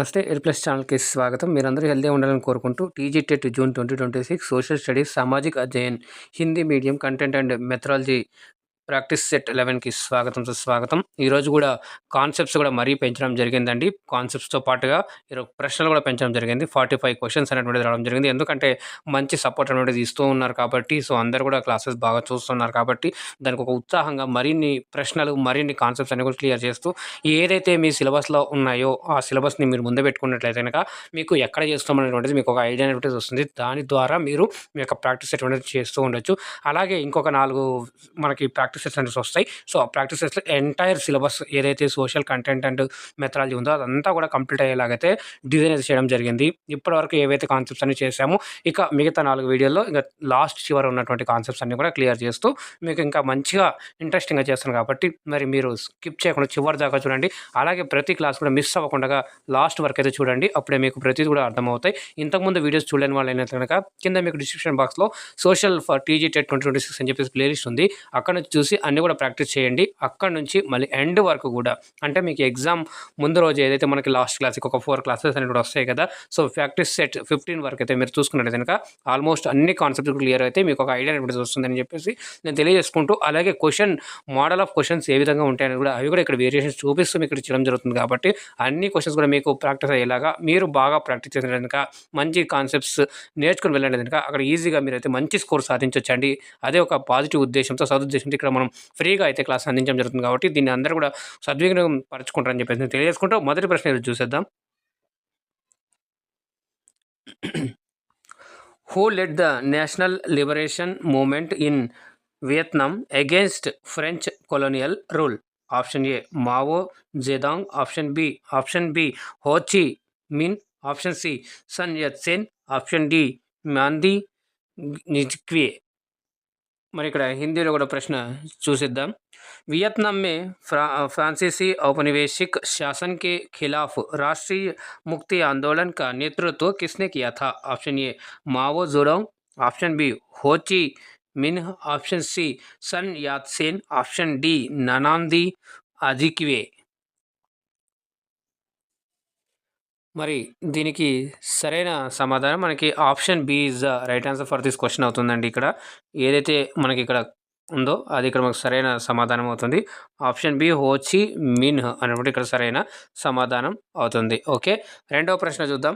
నమస్తే L plus ఛానల్కి స్వాగతం. మీరందరూ హెల్తీగా ఉండాలని కోరుకుంటూ TG TET June 2026 social studies సామాజిక్ అధ్యయన్ Hindi medium content and methodology practice set 11కి స్వాగతం సుస్వాగతం. ఈరోజు కూడా కాన్సెప్ట్స్ కూడా మరీ పెంచడం జరిగిందండి. కాన్సెప్ట్స్తో పాటుగా ఈరోజు ప్రశ్నలు కూడా పెంచడం జరిగింది. 45 క్వశ్చన్స్ అనేటువంటిది రావడం జరిగింది. ఎందుకంటే మంచి సపోర్ట్ అనేటువంటిది ఇస్తూ ఉన్నారు కాబట్టి, సో అందరూ కూడా క్లాసెస్ బాగా చూస్తున్నారు కాబట్టి దానికి ఒక ఉత్సాహంగా మరిన్ని ప్రశ్నలు మరిన్ని కాన్సెప్ట్స్ అనేవి కూడా క్లియర్ చేస్తూ ఏదైతే మీ సిలబస్లో ఉన్నాయో ఆ సిలబస్ని మీరు ముందు పెట్టుకున్నట్లయితే కనుక మీకు ఎక్కడ చేస్తామనేటువంటిది మీకు ఒక ఐడియా అనేటువంటిది వస్తుంది. దాని ద్వారా మీరు మీ యొక్క ప్రాక్టీస్ అనేటువంటిది చేస్తూ ఉండొచ్చు. అలాగే ఇంకొక 4 మనకి ప్రాక్టీస్ సెషన్స్ వస్తాయి. సో ఆ ప్రాక్టీస్ సెషన్స్లో ఎంటైర్ సిలబస్ ఏదైతే సోషల్ కంటెంట్ అండ్ మెథడాలజీ ఉందో అదంతా కూడా కంప్లీట్ అయ్యేలాగైతే డిజైన్ అయితే చేయడం జరిగింది. ఇప్పటివరకు ఏవైతే కాన్సెప్ట్స్ అన్ని చేసామో ఇక మిగతా 4 వీడియోల్లో ఇంకా లాస్ట్ చివర ఉన్నటువంటి కాన్సెప్ట్స్ అన్ని కూడా క్లియర్ చేస్తూ మీకు ఇంకా మంచిగా ఇంట్రెస్టింగ్గా చేస్తాను కాబట్టి మరి మీరు స్కిప్ చేయకుండా చివరి దాకా చూడండి. అలాగే ప్రతి క్లాస్ కూడా మిస్ అవ్వకుండా లాస్ట్ వరకు అయితే చూడండి. అప్పుడే మీకు ప్రతిదీ కూడా అర్థమవుతాయి. ఇంతకుముందు వీడియోస్ చూడలేని వాళ్ళు అయినట్టు కనుక కింద మీకు డిస్క్రిప్షన్ బాక్స్లో సోషల్ ఫర్ టీజీ టెట్ 2026 అని చెప్పేసి ప్లేలిస్ట్ ఉంది. అక్కడ నుంచి చూసి అన్నీ కూడా ప్రాక్టీస్ చేయండి. అక్కడ నుంచి మళ్ళీ ఎండ్ వరకు కూడా అంటే మీకు ఎగ్జామ్ ముందు రోజు ఏదైతే మనకి లాస్ట్ క్లాస్కి ఒక 4 క్లాసెస్ అనేవి కూడా వస్తాయి కదా. సో ప్రాక్టీస్ సెట్ 15 వరకు అయితే మీరు చూసుకున్నట్లయితే కనుక ఆల్మోస్ట్ అన్ని కాన్సెప్ట్స్ క్లియర్ అయితే మీకు ఒక ఐడియా అనేది వస్తుందని చెప్పేసి నేను తెలియజేసుకుంటూ, అలాగే మోడల్ ఆఫ్ క్వశ్చన్స్ ఏ విధంగా ఉంటాయని కూడా అవి కూడా ఇక్కడ వేరియేషన్స్ చూపిస్తూ మీకు ఇక్కడ చేయడం జరుగుతుంది. కాబట్టి అన్ని క్వశ్చన్స్ కూడా మీకు ప్రాక్టీస్ అయ్యేలాగా మీరు బాగా ప్రాక్టీస్ చేసిన కనుక మంచి కాన్సెప్ట్స్ నేర్చుకుని వెళ్ళండి కనుక అక్కడ ఈజీగా మీరైతే మంచి స్కోర్ సాధించవచ్చండి. అదే ఒక పాజిటివ్ ఉద్దేశంతో సదుద్దేశంతో ఇక్కడ మనం ఫ్రీగా అయితే క్లాస్ అందించడం జరుగుతుంది. కాబట్టి దీన్ని అందరూ కూడా సద్వినియోగం పరచుకుంటారని చెప్పేసి నేను తెలియజేసుకుంటూ మొదటి ప్రశ్న చూసేద్దాం. Who led the national liberation movement in Vietnam against French colonial rule? Option A, Mao Zedong. Option B, Ho Chi Minh. Option C, Sun Yat-sen. Option D, Mandi Nijkwe. మరి ఇక్కడ హిందీలో కూడా ప్రశ్న చూసిద్దాం. वियतनाम में फ्रांसीसी औपनिवेशिक शासन के खिलाफ राष्ट्रीय मुक्ति आंदोलन का नेतृत्व किसने किया था? Option A Mao Zedong. Option B Ho Chi Minh. Option C Sun Yat Sen. Option D Nnamdi Azikiwe. మరి దీనికి సరైన సమాధానం మనకి option B is the right answer for this question అవుతుందండి. ఇక్కడ ఏదైతే మనకి ఇక్కడ ఉందో అది ఇక్కడ మనకు సరైన సమాధానం అవుతుంది. ఆప్షన్ బి హోచి మిన్హ్ అనేటువంటి ఇక్కడ సరైన సమాధానం అవుతుంది. ఓకే, రెండవ ప్రశ్న చూద్దాం.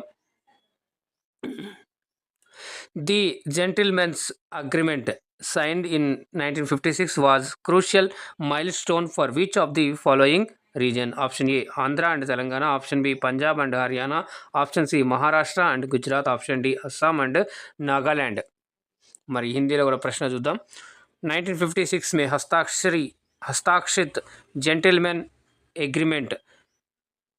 The gentlemen's agreement signed in 1956 was crucial milestone for which of the following region? Option A, Andhra and Telangana. Option B, Punjab and Haryana. Option C, Maharashtra and Gujarat. Option D, Assam and Nagaland. మరి హిందీలో కూడా ప్రశ్న చూద్దాం. 1956 में हस्ताक्षरित gentleman agreement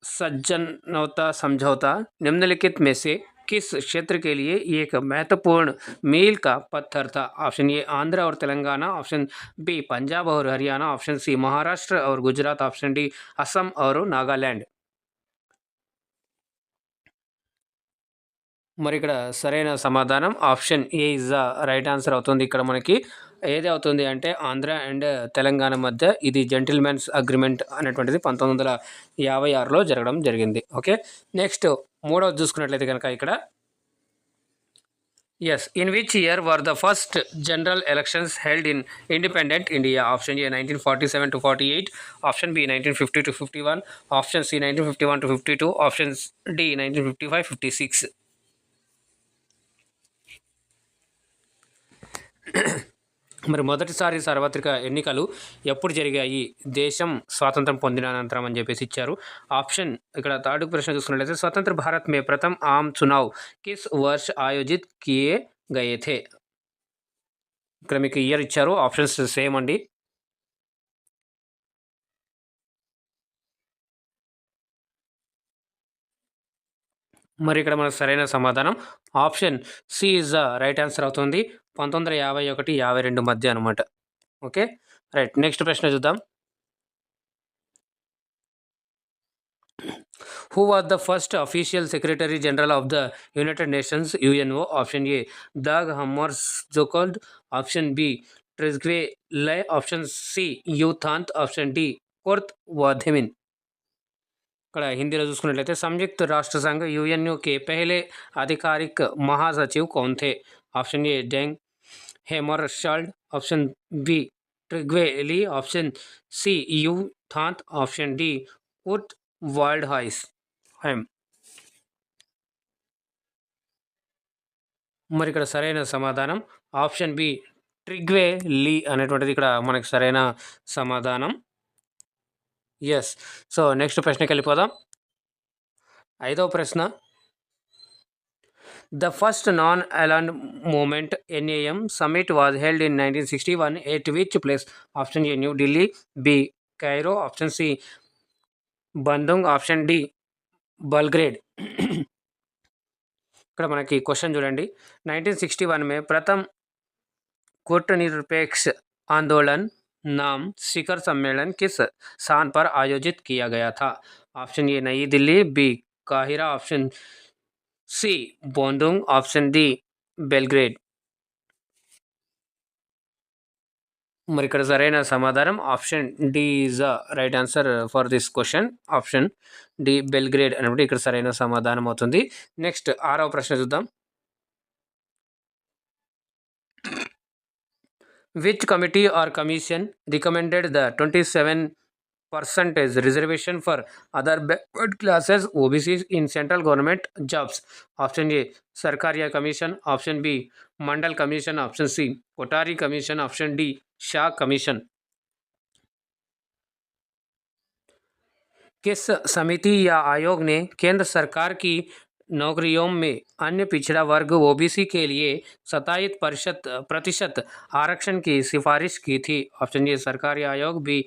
सज्जनौता समझौता निम्नलिखित में से किस क्षेत्र के लिए एक महत्वपूर्ण मील का पत्थर था? ऑप्शन ए आंध्र और तेलंगाना. ऑप्शन बी पंजाब और हरियाणा. ऑप्शन सी महाराष्ट्र और गुजरात. ऑप्शन डी असम और नागालैंड. మరి ఇక్కడ సరైన సమాధానం option A is the right answer అవుతుంది. ఇక్కడ మనకి ఏది అవుతుంది అంటే ఆంధ్ర అండ్ తెలంగాణ మధ్య ఇది జెంటిల్మెన్స్ అగ్రిమెంట్ అనేటువంటిది 1956లో జరగడం జరిగింది. ఓకే, నెక్స్ట్ మూడవది చూసుకున్నట్లయితే కనుక ఇక్కడ in which year were the first general elections held in independent India? Option A 1947 to 48. Option B 1950 to 51. Option C 1951 to 52. Option D 1955-56. మరి మొదటిసారి సార్వత్రిక ఎన్నికలు ఎప్పుడు జరిగాయి దేశం స్వాతంత్రం పొందిన అనంతరం అని చెప్పేసి ఇచ్చారు. ఆప్షన్ ఇక్కడ థర్డ్ ప్రశ్న చూసుకున్నట్లయితే స్వతంత్ర భారత్ మే ప్రథమ్ ఆమ్ చునావ్ కిస్ వర్ష్ ఆయోజిత్ కియే గయే థే. ఇక్కడ మీకు ఇయర్ ఇచ్చారు, ఆప్షన్స్ సేమ్ అండి. మరి ఇక్కడ మనకు సరైన సమాధానం option C is the right answer అవుతుంది. 1951-52 మధ్య అనమాట. ఓకే, రైట్, నెక్స్ట్ ప్రశ్న చూద్దాం. Who was the first official Secretary General of the United Nations UNO? Option A Dag Hammarskjöld. Option B Trygve Lie. Option C U Thant. Option D Kurt Wadhemin. ఇక్కడ హిందీలో చూసుకున్నట్లయితే संयुक्त राष्ट्र संघ UNO के पहले आधिकारिक महासचिव कौन थे? Option A Dag Hammarskjold, option B Trygve Lie, option C U Thant, option D उट वर्ल्ड हाइस హైమ్. మరి ఇక్కడ సరైన సమాధానం ఆప్షన్ బి ట్రిగ్వే లీ అనేటువంటిది ఇక్కడ మనకి సరైన సమాధానం. ఎస్. సో నెక్స్ట్ ప్రశ్నకి వెళ్ళిపోదాం. 5వ ప్రశ్న, the first non aligned movement NAM summit was held in 1961 at which place? Option A New Delhi, B Cairo, option C Bandung, option D Belgrade. ఇక్కడ మనకి క్వశ్చన్ చూడండి. 1961 में प्रथम गुटनिरपेक्ष आंदोलन नाम शिखर सम्मेलन किस स्थान पर आयोजित किया गया था? ऑप्शन ए नई दिल्ली, बी काहिरा, option C Bandung, option D Belgrade. మరి ఇక్కడ సరైన సమాధానం option D is the right answer for this question. Option D Belgrade అనేది ఇక్కడ సరైన సమాధానం అవుతుంది. నెక్స్ట్ 6వ ప్రశ్న చూద్దాం. Which committee or commission recommended the 27% reservation for other backward classes OBCs in central government jobs? Option A Sarkaria commission, option B Mandal commission, option C Kothari commission, option D Shah commission. किस समिति या आयोग ने केंद्र सरकार की नौकरियों में अन्य पिछड़ा वर्ग OBC के लिए 27% आरक्षण की सिफारिश की थी? ऑप्शन ए सरकारी आयोग, बी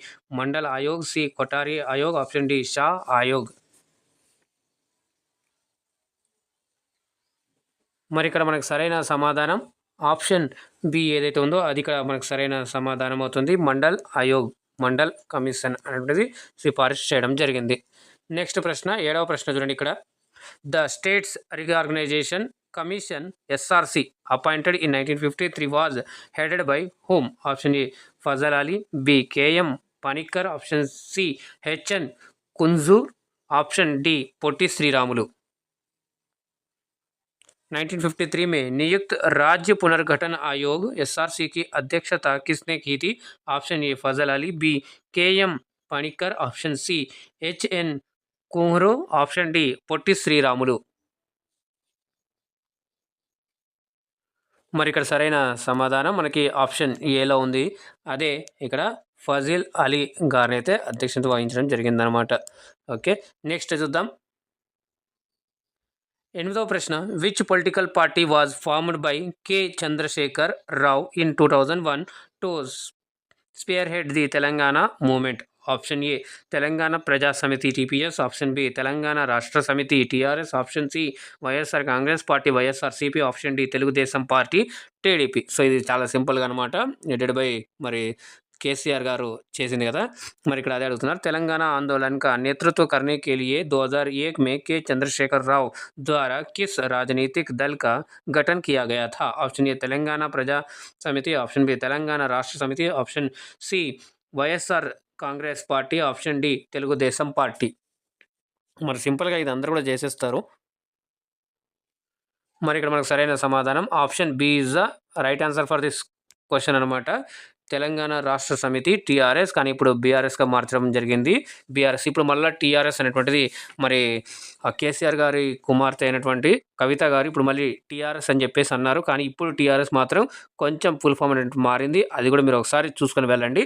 मंडल आयोग, सी कोठारी आयोग, ऑप्शन डी शाह आयोग. మరి ఇక్కడ మనకు సరైన సమాధానం ఆప్షన్ బి ఏదైతే ఉందో అది ఇక్కడ మనకు సరైన సమాధానం అవుతుంది. మండల్ కమిషన్ అనేది సిఫారసు చేయడం జరిగింది. నెక్స్ట్ ప్రశ్న 7వ ప్రశ్న చూడండి. ఇక్కడ the states reorganisation commission SRC appointed in 1953 was headed by whom? Option A Fazal Ali, B KM Panikkar, option C HN Kunzru, option D Potti Sriramulu. 1953 में नियुक्त राज्य पुनर्गठन आयोग SRC की अध्यक्षता किसने की थी? Option A Fazal Ali, B KM Panikkar, option C HN Kunzru, option D Potti Sriramulu. మరి ఇక్కడ సరైన సమాధానం మనకి ఆప్షన్ ఏలో ఉంది. అదే ఇక్కడ ఫజిల్ అలీ గారిని అయితే అధ్యక్షత వహించడం జరిగిందనమాట. ఓకే, నెక్స్ట్ చూద్దాం. 8వ ప్రశ్న, which political party was formed by K Chandrashekar Rao in 2001 to spearhead the Telangana movement? Option A Telangana Praja Samithi TPS, option B Telangana Rashtra Samithi TRS, option C YSR Congress party YSRCP, option D Telugu Desam party TDP. So ఇది చాలా సింపుల్గా అనమాట. హెడెడ్ బై మరి కేసీఆర్ గారు చేసింది కదా. మరి ఇక్కడ అదే అడుగుతున్నారు. తెలంగాణ आंदोलन का नेतृत्व करने के लिए 2001 में K चंद्रशेखर राव द्वारा किस राजनीतिक दल का गठन किया गया था? ऑप्शन ए तेलंगाना प्रजा समिति, option B Telangana Rashtra Samithi, option C YSR Congress party, option D Telugu Desam party. మరి సింపుల్గా ఇది అందరూ కూడా చేసేస్తారు. మరి ఇక్కడ మనకు సరైన సమాధానం option B is the right answer for this question అనమాట. తెలంగాణ రాష్ట్ర సమితి TRS, కానీ ఇప్పుడు BRSగా మార్చడం జరిగింది. BRS ఇప్పుడు మళ్ళీ TRS అనేటువంటిది మరి కేసీఆర్ గారి కుమార్తె అయినటువంటి కవిత గారు ఇప్పుడు మళ్ళీ TRS అని చెప్పేసి అన్నారు. కానీ ఇప్పుడు TRS మాత్రం కొంచెం ఫుల్ ఫామ్ అనేది మారింది. అది కూడా మీరు ఒకసారి చూసుకొని వెళ్ళండి,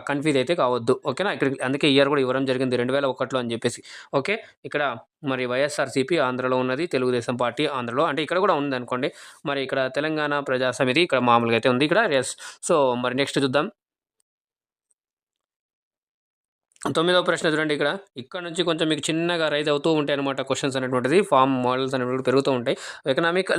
కన్ఫ్యూజ్ అయితే కావద్దు. ఓకేనా, ఇక్కడ అందుకే ఇయర్ కూడా ఇవ్వడం జరిగింది 2001లో అని చెప్పేసి. ఓకే, ఇక్కడ మరి YSRCP ఆంధ్రలో ఉన్నది, తెలుగుదేశం పార్టీ ఆంధ్రలో, అంటే ఇక్కడ కూడా ఉంది అనుకోండి. మరి ఇక్కడ తెలంగాణ ప్రజా సమితి ఇక్కడ మామూలుగా అయితే ఉంది ఇక్కడ. ఎస్. సో మరి నెక్స్ట్ చూద్దాం. 9వ ప్రశ్న చూడండి. ఇక్కడ నుంచి కొంచెం మీకు చిన్నగా రైజ్ అవుతూ ఉంటాయి అనమాట క్వశ్చన్స్ అనేటువంటిది. ఫార్మ్ మోడల్స్ అనేవి పెరుగుతూ ఉంటాయి. Economic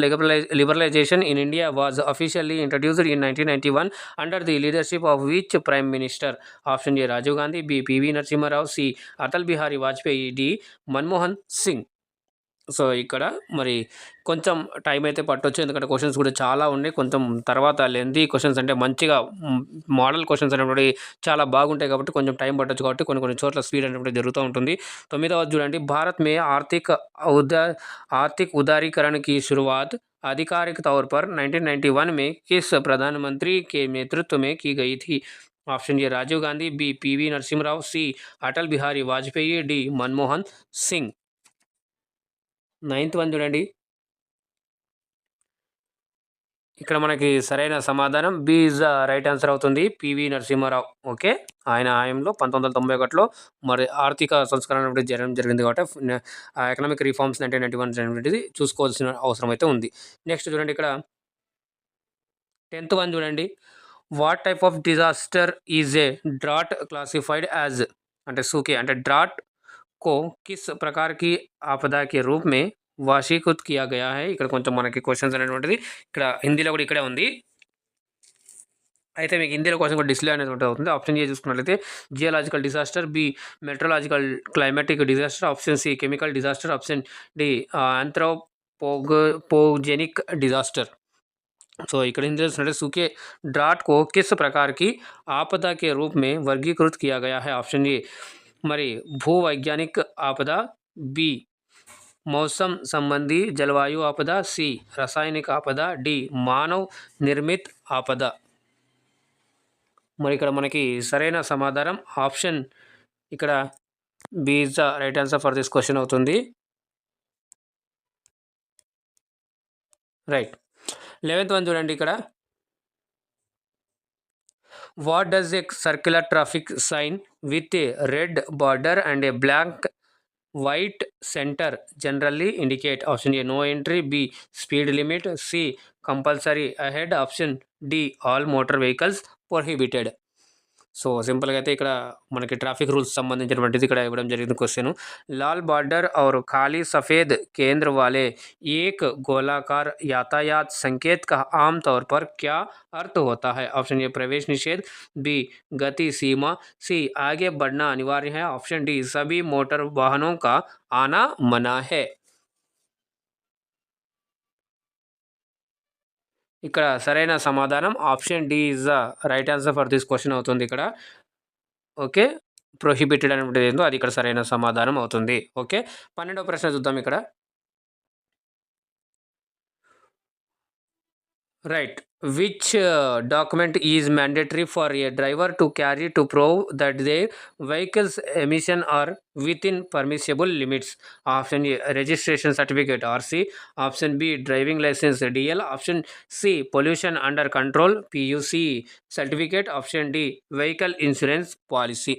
liberalisation in India was officially introduced in 1991 under the leadership of which prime minister? Option A Rajiv Gandhi, B PV Narasimha Rao, C Atal Bihari Vajpayee, D Manmohan Singh. So, ఇక్కడ మరి కొంచెం టైం అయితే పట్టొచ్చు. ఎందుకంటే క్వెషన్స్ కూడా చాలా ఉన్నాయి. కొంచెం తర్వాత లెంథీ క్వెషన్స్ అంటే మంచిగా మోడల్ క్వెషన్స్ అనేటువంటివి చాలా బాగుంటాయి కాబట్టి కొంచెం టైం పట్టొచ్చు కాబట్టి కొన్ని కొన్ని చోట్ల స్పీడ్ అనేటువంటిది జరుగుతూ ఉంటుంది. 9వది చూడండి. భారత్ మే उदा आर्थिक उदारीकरण की शुरुआत आधिकारिक तौर पर 1991 में किस प्रधानमंत्री के नेतृत्व में की गई थी? Option A Rajiv Gandhi, B PV Narasimha, C Atal Bihari Vajpayee, D Manmohan Singh. 9th one చూడండి. ఇక్కడ మనకి సరైన సమాధానం B is the right answer అవుతుంది. పివి నరసింహారావు. ఓకే. ఆయన హయాంలో 1991లో మరి ఆర్థిక సంస్కరణ అనేది జరగడం జరిగింది కాబట్టి ఎకనామిక్ రిఫార్మ్స్ 1991 అనేటువంటిది చూసుకోవాల్సిన అవసరం అయితే ఉంది. నెక్స్ట్ చూడండి ఇక్కడ 10th వన్ చూడండి. What type of disaster is a drought classified as అంటే सूखे అంటే ड्राट को किस प्रकार की आपदा के रूप में వశీకృత్ కియా గయా హై. ఇక్కడ కొంచెం మనకి క్వశ్చన్స్ అనేటువంటిది ఇక్కడ హిందీలో కూడా ఇక్కడే ఉంది. అయితే మీకు హిందీలో క్వశ్చన్ కూడా డిస్ప్లే అనేటువంటి అవుతుంది. ఆప్షన్ ఏ చూసుకున్నట్లయితే geological disaster, B meteorological climatic disaster, option C chemical disaster, option D anthropogenic disaster. So ఇక్కడ ఏం చేస్తున్నట్టే सूखे ड्राट को किस प्रकार की आपदा के रूप में वर्गीकृत किया गया है. ऑप्शन ए మరి भूवैज्ञानिक आपदा, बी मौसम संबंधी जलवायु आपदा, सी रासायनिक आपदा, डी मानव निर्मित आपदा. మరి ఇక్కడ మనకి సరైన సమాధానం ఆప్షన్ ఇక్కడ B is the right answer for this question అవుతుంది. రైట్. 11th వన్ చూడండి. ఇక్కడ what does a circular traffic sign with a red border and a black white center generally indicate. Option A no entry, B speed limit, C compulsory ahead, option D all motor vehicles prohibited. So సింపుల్గా అయితే ఇక్కడ మనకి traffic rules సంబంధించినటువంటిది ఇక్కడ ఇవ్వడం జరిగింది question. लाल border और काली सफ़ेद केंद्र वाले एक गोलाकार यातायात संकेत का आमतौर पर क्या अर्थ होता है. ऑप्शन ए प्रवेश निषेध, बी गति सीमा, सी आगे बढ़ना अनिवार्य है, ऑप्शन डी सभी मोटर वाहनों का आना मना है. ఇక్కడ సరైన సమాధానం option D is the right answer for this question అవుతుంది. ఇక్కడ ఓకే. ప్రొహిబిటెడ్ అనేది ఏందో అది ఇక్కడ సరైన సమాధానం అవుతుంది. ఓకే. 12వ ప్రశ్న చూద్దాం. ఇక్కడ right. Which document is mandatory for a driver to carry to prove that the vehicle's emission are within permissible limits. Option A registration certificate RC, option B driving licence DL, option C pollution under control PUC certificate, option D vehicle insurance policy.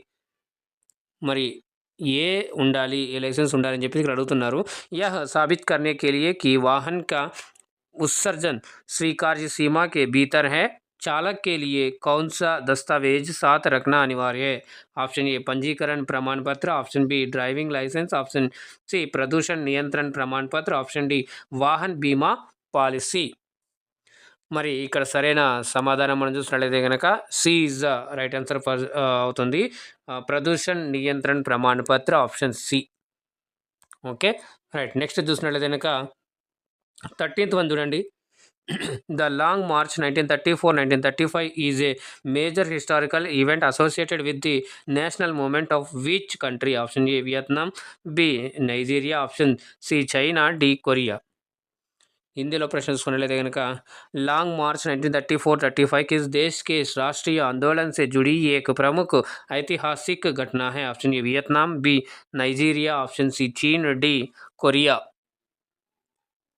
మరి ఏ ఉండాలి, ఏ licence ఉండాలని చెప్పి ఇక్కడ అడుగుతున్నారు. Yeah Sabit కర్నే కే లియే కి వాహన్ కా उत्सर्जन स्वीकार्य सीमा के भीतर है, चालक के लिए कौन सा दस्तावेज साथ रखना अनिवार्य है. ऑप्शन ए पंजीकरण प्रमाण पत्र, option B driving licence, option C प्रदूषण नियंत्रण प्रमाण पत्र, ऑप्शन डी वाहन बीमा पॉलिसी. మరి ఇక్కడ సరైన సమాధానం మనం చూసినట్లయితే కనుక C is the right answer for అవుతుంది. ప్రదూషణ్ నియంత్రణ ప్రమాణ పత్ర option C. Okay. Right. Next చూసినట్లయితే కనుక 13th వన్ చూడండి. The long march 1934-1935 is a major historical event associated with the national movement of which country. Option A Vietnam, B Nigeria, option C China, D Korea. Hindi प्रश्न सुनलेते कనుక long मार्च 1934-35 किस देश के राष्ट्रीय आंदोलन से जुड़ी एक प्रमुख ऐतिहासिक घटना है. Option A Vietnam, B Nigeria, option C चीन, डी కొరియా.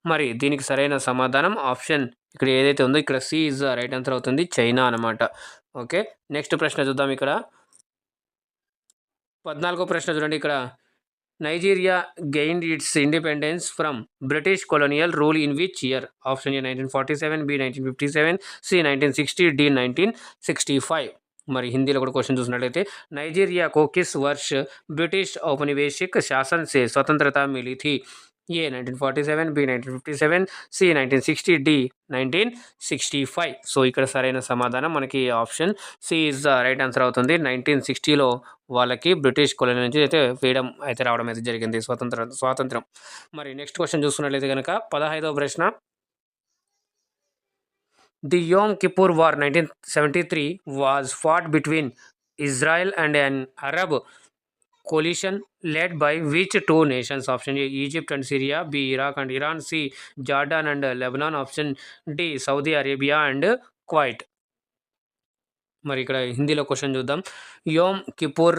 మరి దీనికి సరైన సమాధానం ఆప్షన్ ఇక్కడ ఏదైతే ఉందో ఇక్కడ సి ఇస్ రైట్ ఆన్సర్ అవుతుంది. చైనా అన్నమాట. ఓకే. నెక్స్ట్ ప్రశ్న చూద్దాం. ఇక్కడ 14వ ప్రశ్న చూడండి. ఇక్కడ Nigeria gained its independence from British colonial rule in which year? Option A 1947, B 1957, C 1960, D 1965. మరి హిందీలో కూడా క్వశ్చన్ చూసినట్లయితే नाइजीरिया को किस वर्ष ब्रिटिश औपनिवेशिक शासन से स्वतंत्रता मिली थी. A 1947, B 1957, C 1960, D 1965. So ఇక్కడ సరైన సమాధానం మనకి option C is the right answer అవుతుంది. 1960లో వాళ్ళకి బ్రిటిష్ కొలనీ నుంచి అయితే ఫ్రీడమ్ అయితే రావడం అయితే జరిగింది, స్వాతంత్రం. మరి నెక్స్ట్ క్వశ్చన్ చూసుకున్నట్లయితే కనుక 15వ ప్రశ్న. The Yom Kippur war 1973 was fought between Israel and an Arab coalition led by which two nations? Option A Egypt and Syria, B Iraq and Iran, C Jordan and Lebanon, option D Saudi Arabia and Kuwait. మరి ఇక్కడ హిందీలో question చూద్దాం. योम Kippur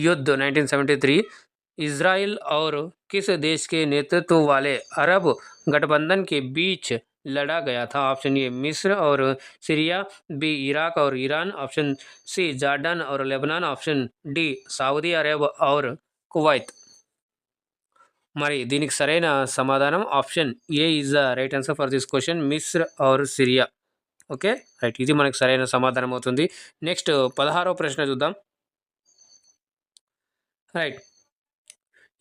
युद्ध 1973 Israel और किस देश के नेतृत्व वाले अरब गठबंधन के बीच लड़ा गया था? ऑप्शन ए मिस्र और सीरिया, बी इराक और ईरान, ऑप्शन सी जॉर्डन और Lebanon, option D Saudi Arab और कुवैत. మరి దీనికి సరైన సమాధానం option A is the right answer for this question, మిస్ర్ ఆర్ సిరియా. ఓకే రైట్, ఇది మనకు సరైన సమాధానం అవుతుంది. నెక్స్ట్ 16వ ప్రశ్న చూద్దాం. Right,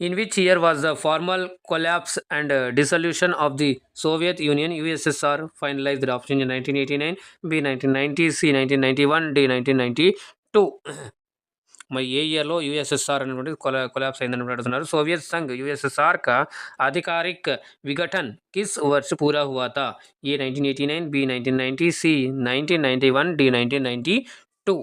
in which year was the formal collapse and dissolution of the Soviet Union USSR finalized? Option A 1989, B 1990, C 1991, D 1992. మరి ఏ ఇయర్లో यूएसएसआर అనేటువంటిది కొలాప్స్ అయిందని అడుగుతున్నారు. सोवियत संघ यूएसएसआर का आधिकारिक विघटन किस वर्ष पूरा हुआ था? A 1989, B 1990, C 1991, D 1992.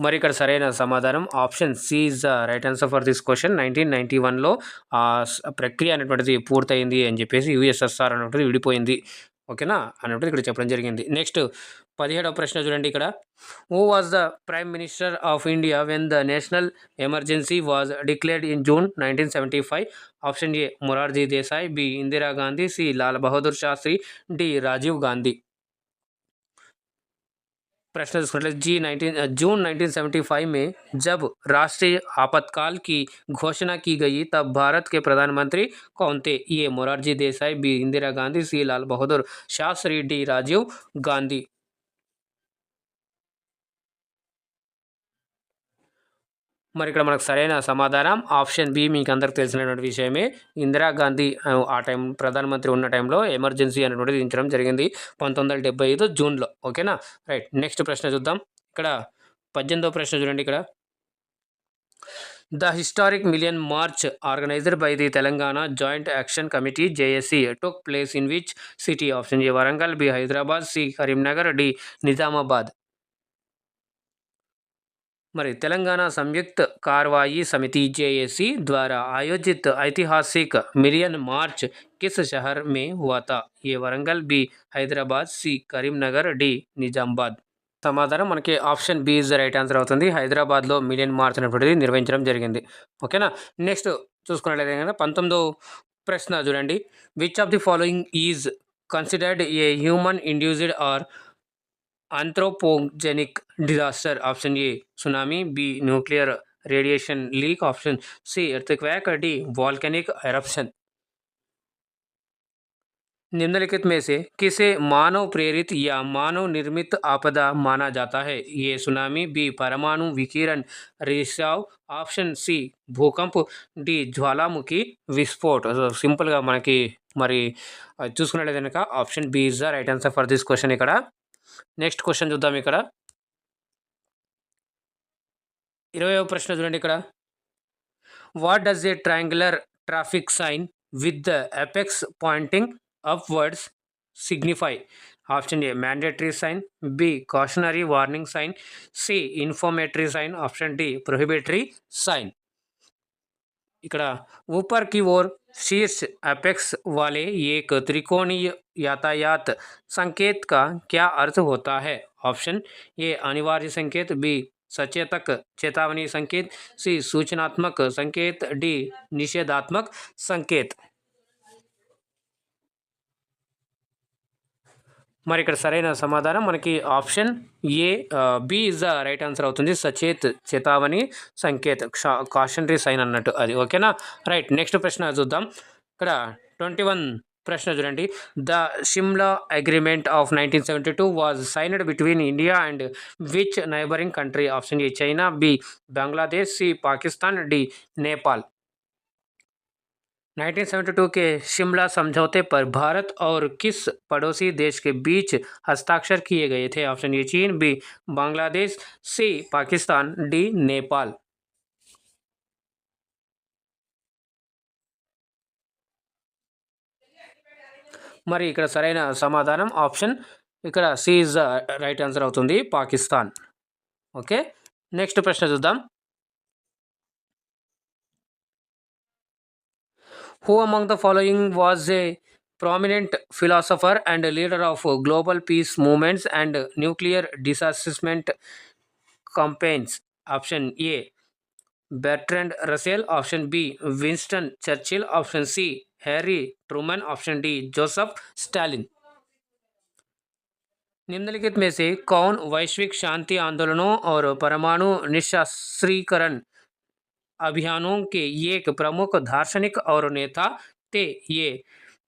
మరి ఇక్కడ సరైన సమాధానం option C is the right answer for this question. 1991లో ప్రక్రియ అనేటువంటిది పూర్తయింది అని చెప్పేసి యూఎస్ఎస్ఆర్ అనేటువంటిది విడిపోయింది, ఓకేనా అనేటువంటిది ఇక్కడ చెప్పడం జరిగింది. నెక్స్ట్ 17వ ప్రశ్న చూడండి. ఇక్కడ who was the prime minister of India when the national emergency was declared in June 1975? Option A Morarji Desai, B Indira Gandhi, C Lal Bahadur Shastri, D Rajiv Gandhi. प्रश्न जून 1975 में जब राष्ट्रीय आपातकाल की घोषणा की गई तब भारत के प्रधानमंत्री कौन थे? ये मोरारजी देसाई, बी इंदिरा गांधी, सी लाल बहादुर शास्त्री, डी राजीव गांधी. మరి ఇక్కడ మనకు సరైన సమాధానం ఆప్షన్ బి, మీకు అందరికి తెలిసినటువంటి విషయమే. ఇందిరాగాంధీ ఆ టైం ప్రధానమంత్రి ఉన్న టైంలో ఎమర్జెన్సీ అనేటువంటిది విధించడం జరిగింది 1975 జూన్లో, ఓకేనా రైట్. నెక్స్ట్ ప్రశ్న చూద్దాం. ఇక్కడ 18వ ప్రశ్న చూడండి. ఇక్కడ the historic million march organised by the Telangana joint action committee JAC took place in which city? Option A Warangal, B Hyderabad, C Karimnagar, D Nizamabad. మరి తెలంగాణ సంయుक्त कार्रवाई समिति जेएसी द्वारा आयोजित ऐतिहासिक मिलियन मार्च किस शहर में हुआ था? A Warangal, B Hyderabad, C Karimnagar, D Nizamabad. సమాధానం మనకి option B is the right answer అవుతుంది. హైదరాబాద్లో మిలియన్ మార్చ్ అనేటువంటిది నిర్వహించడం జరిగింది, ఓకేనా. నెక్స్ట్ చూసుకున్నట్లయితే కనుక 19వ ప్రశ్న చూడండి. Which of the following is considered a human induced or anthropogenic disaster? Option A tsunami, B nuclear radiation leak, option C earthquake, D volcanic eruption. निम्नलिखित में से किसे मानव प्रेरित या मानव निर्मित आपदा माना जाता है? ये सुनामी, बी परमाणु विकिरण रिसाव, ऑप्शन सी भूकंप, डी ज्वालामुखी विस्फोट. సింపుల్గా మనకి మరి చూసుకున్నట్లయితే కనుక option B is the right answer for this question. ఇక్కడ నెక్స్ట్ క్వశ్చన్ చూద్దాం. ఇక్కడ 20వ ప్రశ్న చూడండి. ఇక్కడ what does a triangular traffic sign with the apex pointing upwards signify? Option A mandatory sign, B cautionary warning sign, C informatory sign, option D prohibitory sign. ఇక్కడ ऊपर की ओर शीर्ष अपेक्स वाले एक त्रिकोणीय यातायात संकेत का क्या अर्थ होता है? ऑप्शन ए अनिवार्य संकेत, बी सचेतक चेतावनी संकेत, सी सूचनात्मक संकेत, डी निषेधात्मक संकेत. మరి ఇక్కడ సరైన సమాధానం మనకి option A B is the right answer అవుతుంది. సచేత్ చేతావని సంకేత్, కాషనరీ సైన్ అన్నట్టు అది, ఓకేనా రైట్. నెక్స్ట్ ప్రశ్న చూద్దాం. ఇక్కడ 21 ప్రశ్న చూడండి. The Shimla agreement of 1972 was signed between India and which neighbouring country? Option A China, B Bangladesh, C Pakistan, D Nepal. 1972 के शिमला समझौते पर भारत और किस पड़ोसी देश के बीच हस्ताक्षर किए गए थे? ऑप्शन ए चीन, B Bangladesh, C Pakistan, D Nepal. మరి ఇక్కడ సరైన సమాధానం ఆప్షన్ ఇక్కడ C is the right answer అవుతుంది, పాకిస్తాన్. ఓకే, నెక్స్ట్ ప్రశ్న చూద్దాం. Who among the following was a prominent philosopher and leader of global peace movements and nuclear disarmament campaigns? Option A Bertrand Russell, option B Winston Churchill, option C Harry Truman, option D Joseph Stalin. निम्नलिखित में से कौन वैश्विक शांति आंदोलनों और परमाणु निशस्त्रीकरण अभियानों के एक प्रमुख दार्शनिक और नेता थे? A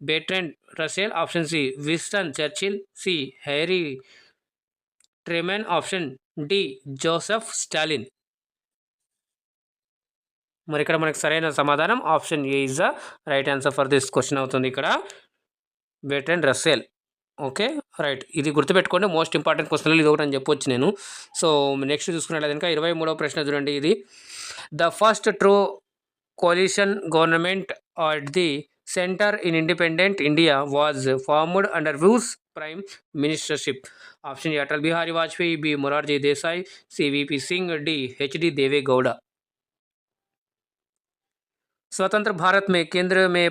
Bertrand Russell, option C Winston Churchill, C Harry Truman, option D Joseph Stalin. మరి ఇక్కడ మనకు సరైన సమాధానం option A is the right answer for this question అవుతుంది ఇక్కడ, బెట్రెండ్ రస్సెల్. ఓకే రైట్, ఇది గుర్తుపెట్టుకోండి, మోస్ట్ ఇంపార్టెంట్ క్వశ్చన్లు ఇది ఒకటి అని చెప్పొచ్చు నేను. సో నెక్స్ట్ చూసుకున్నట్లయితే ఇంకా 23వ ప్రశ్న చూడండి. ఇది the first true coalition government at the center in independent India was formed under whose prime ministership? Option A Atal Bihari Vajpayee, B Morarji Desai, C VP Singh, D HD Deve Gowda. स्वतंत्र भारत में केंद्र में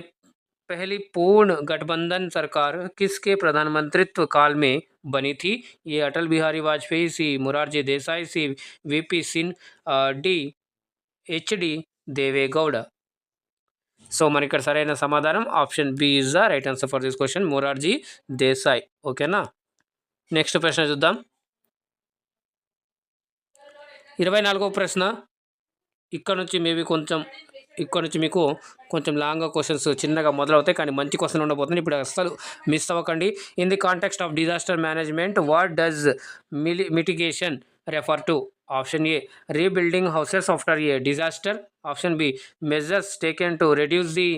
पहली पूर्ण गठबंधन सरकार किसके प्रधानमंत्रित्व काल में बनी थी? ये अटल बिहारी वाजपेयी, सी मोरारजी देसाई, सी VP Singh, D HD Deve Gowda. So మన ఇక్కడ సరైన సమాధానం option B is the right answer for this question, Morarji Desai. ఓకేనా, నెక్స్ట్ ప్రశ్న చూద్దాం. 24వ ప్రశ్న ఇక్కడ నుంచి మీకు కొంచెం లాంగ్గా క్వశ్చన్స్ చిన్నగా మొదలవుతాయి, కానీ మంచి క్వశ్చన్ ఉండబోతుంది. ఇప్పుడు అస్సలు మిస్ అవ్వకండి. In the context of disaster management what does mitigation refer to? Option A rebuilding houses after a disaster, option B measures taken to reduce the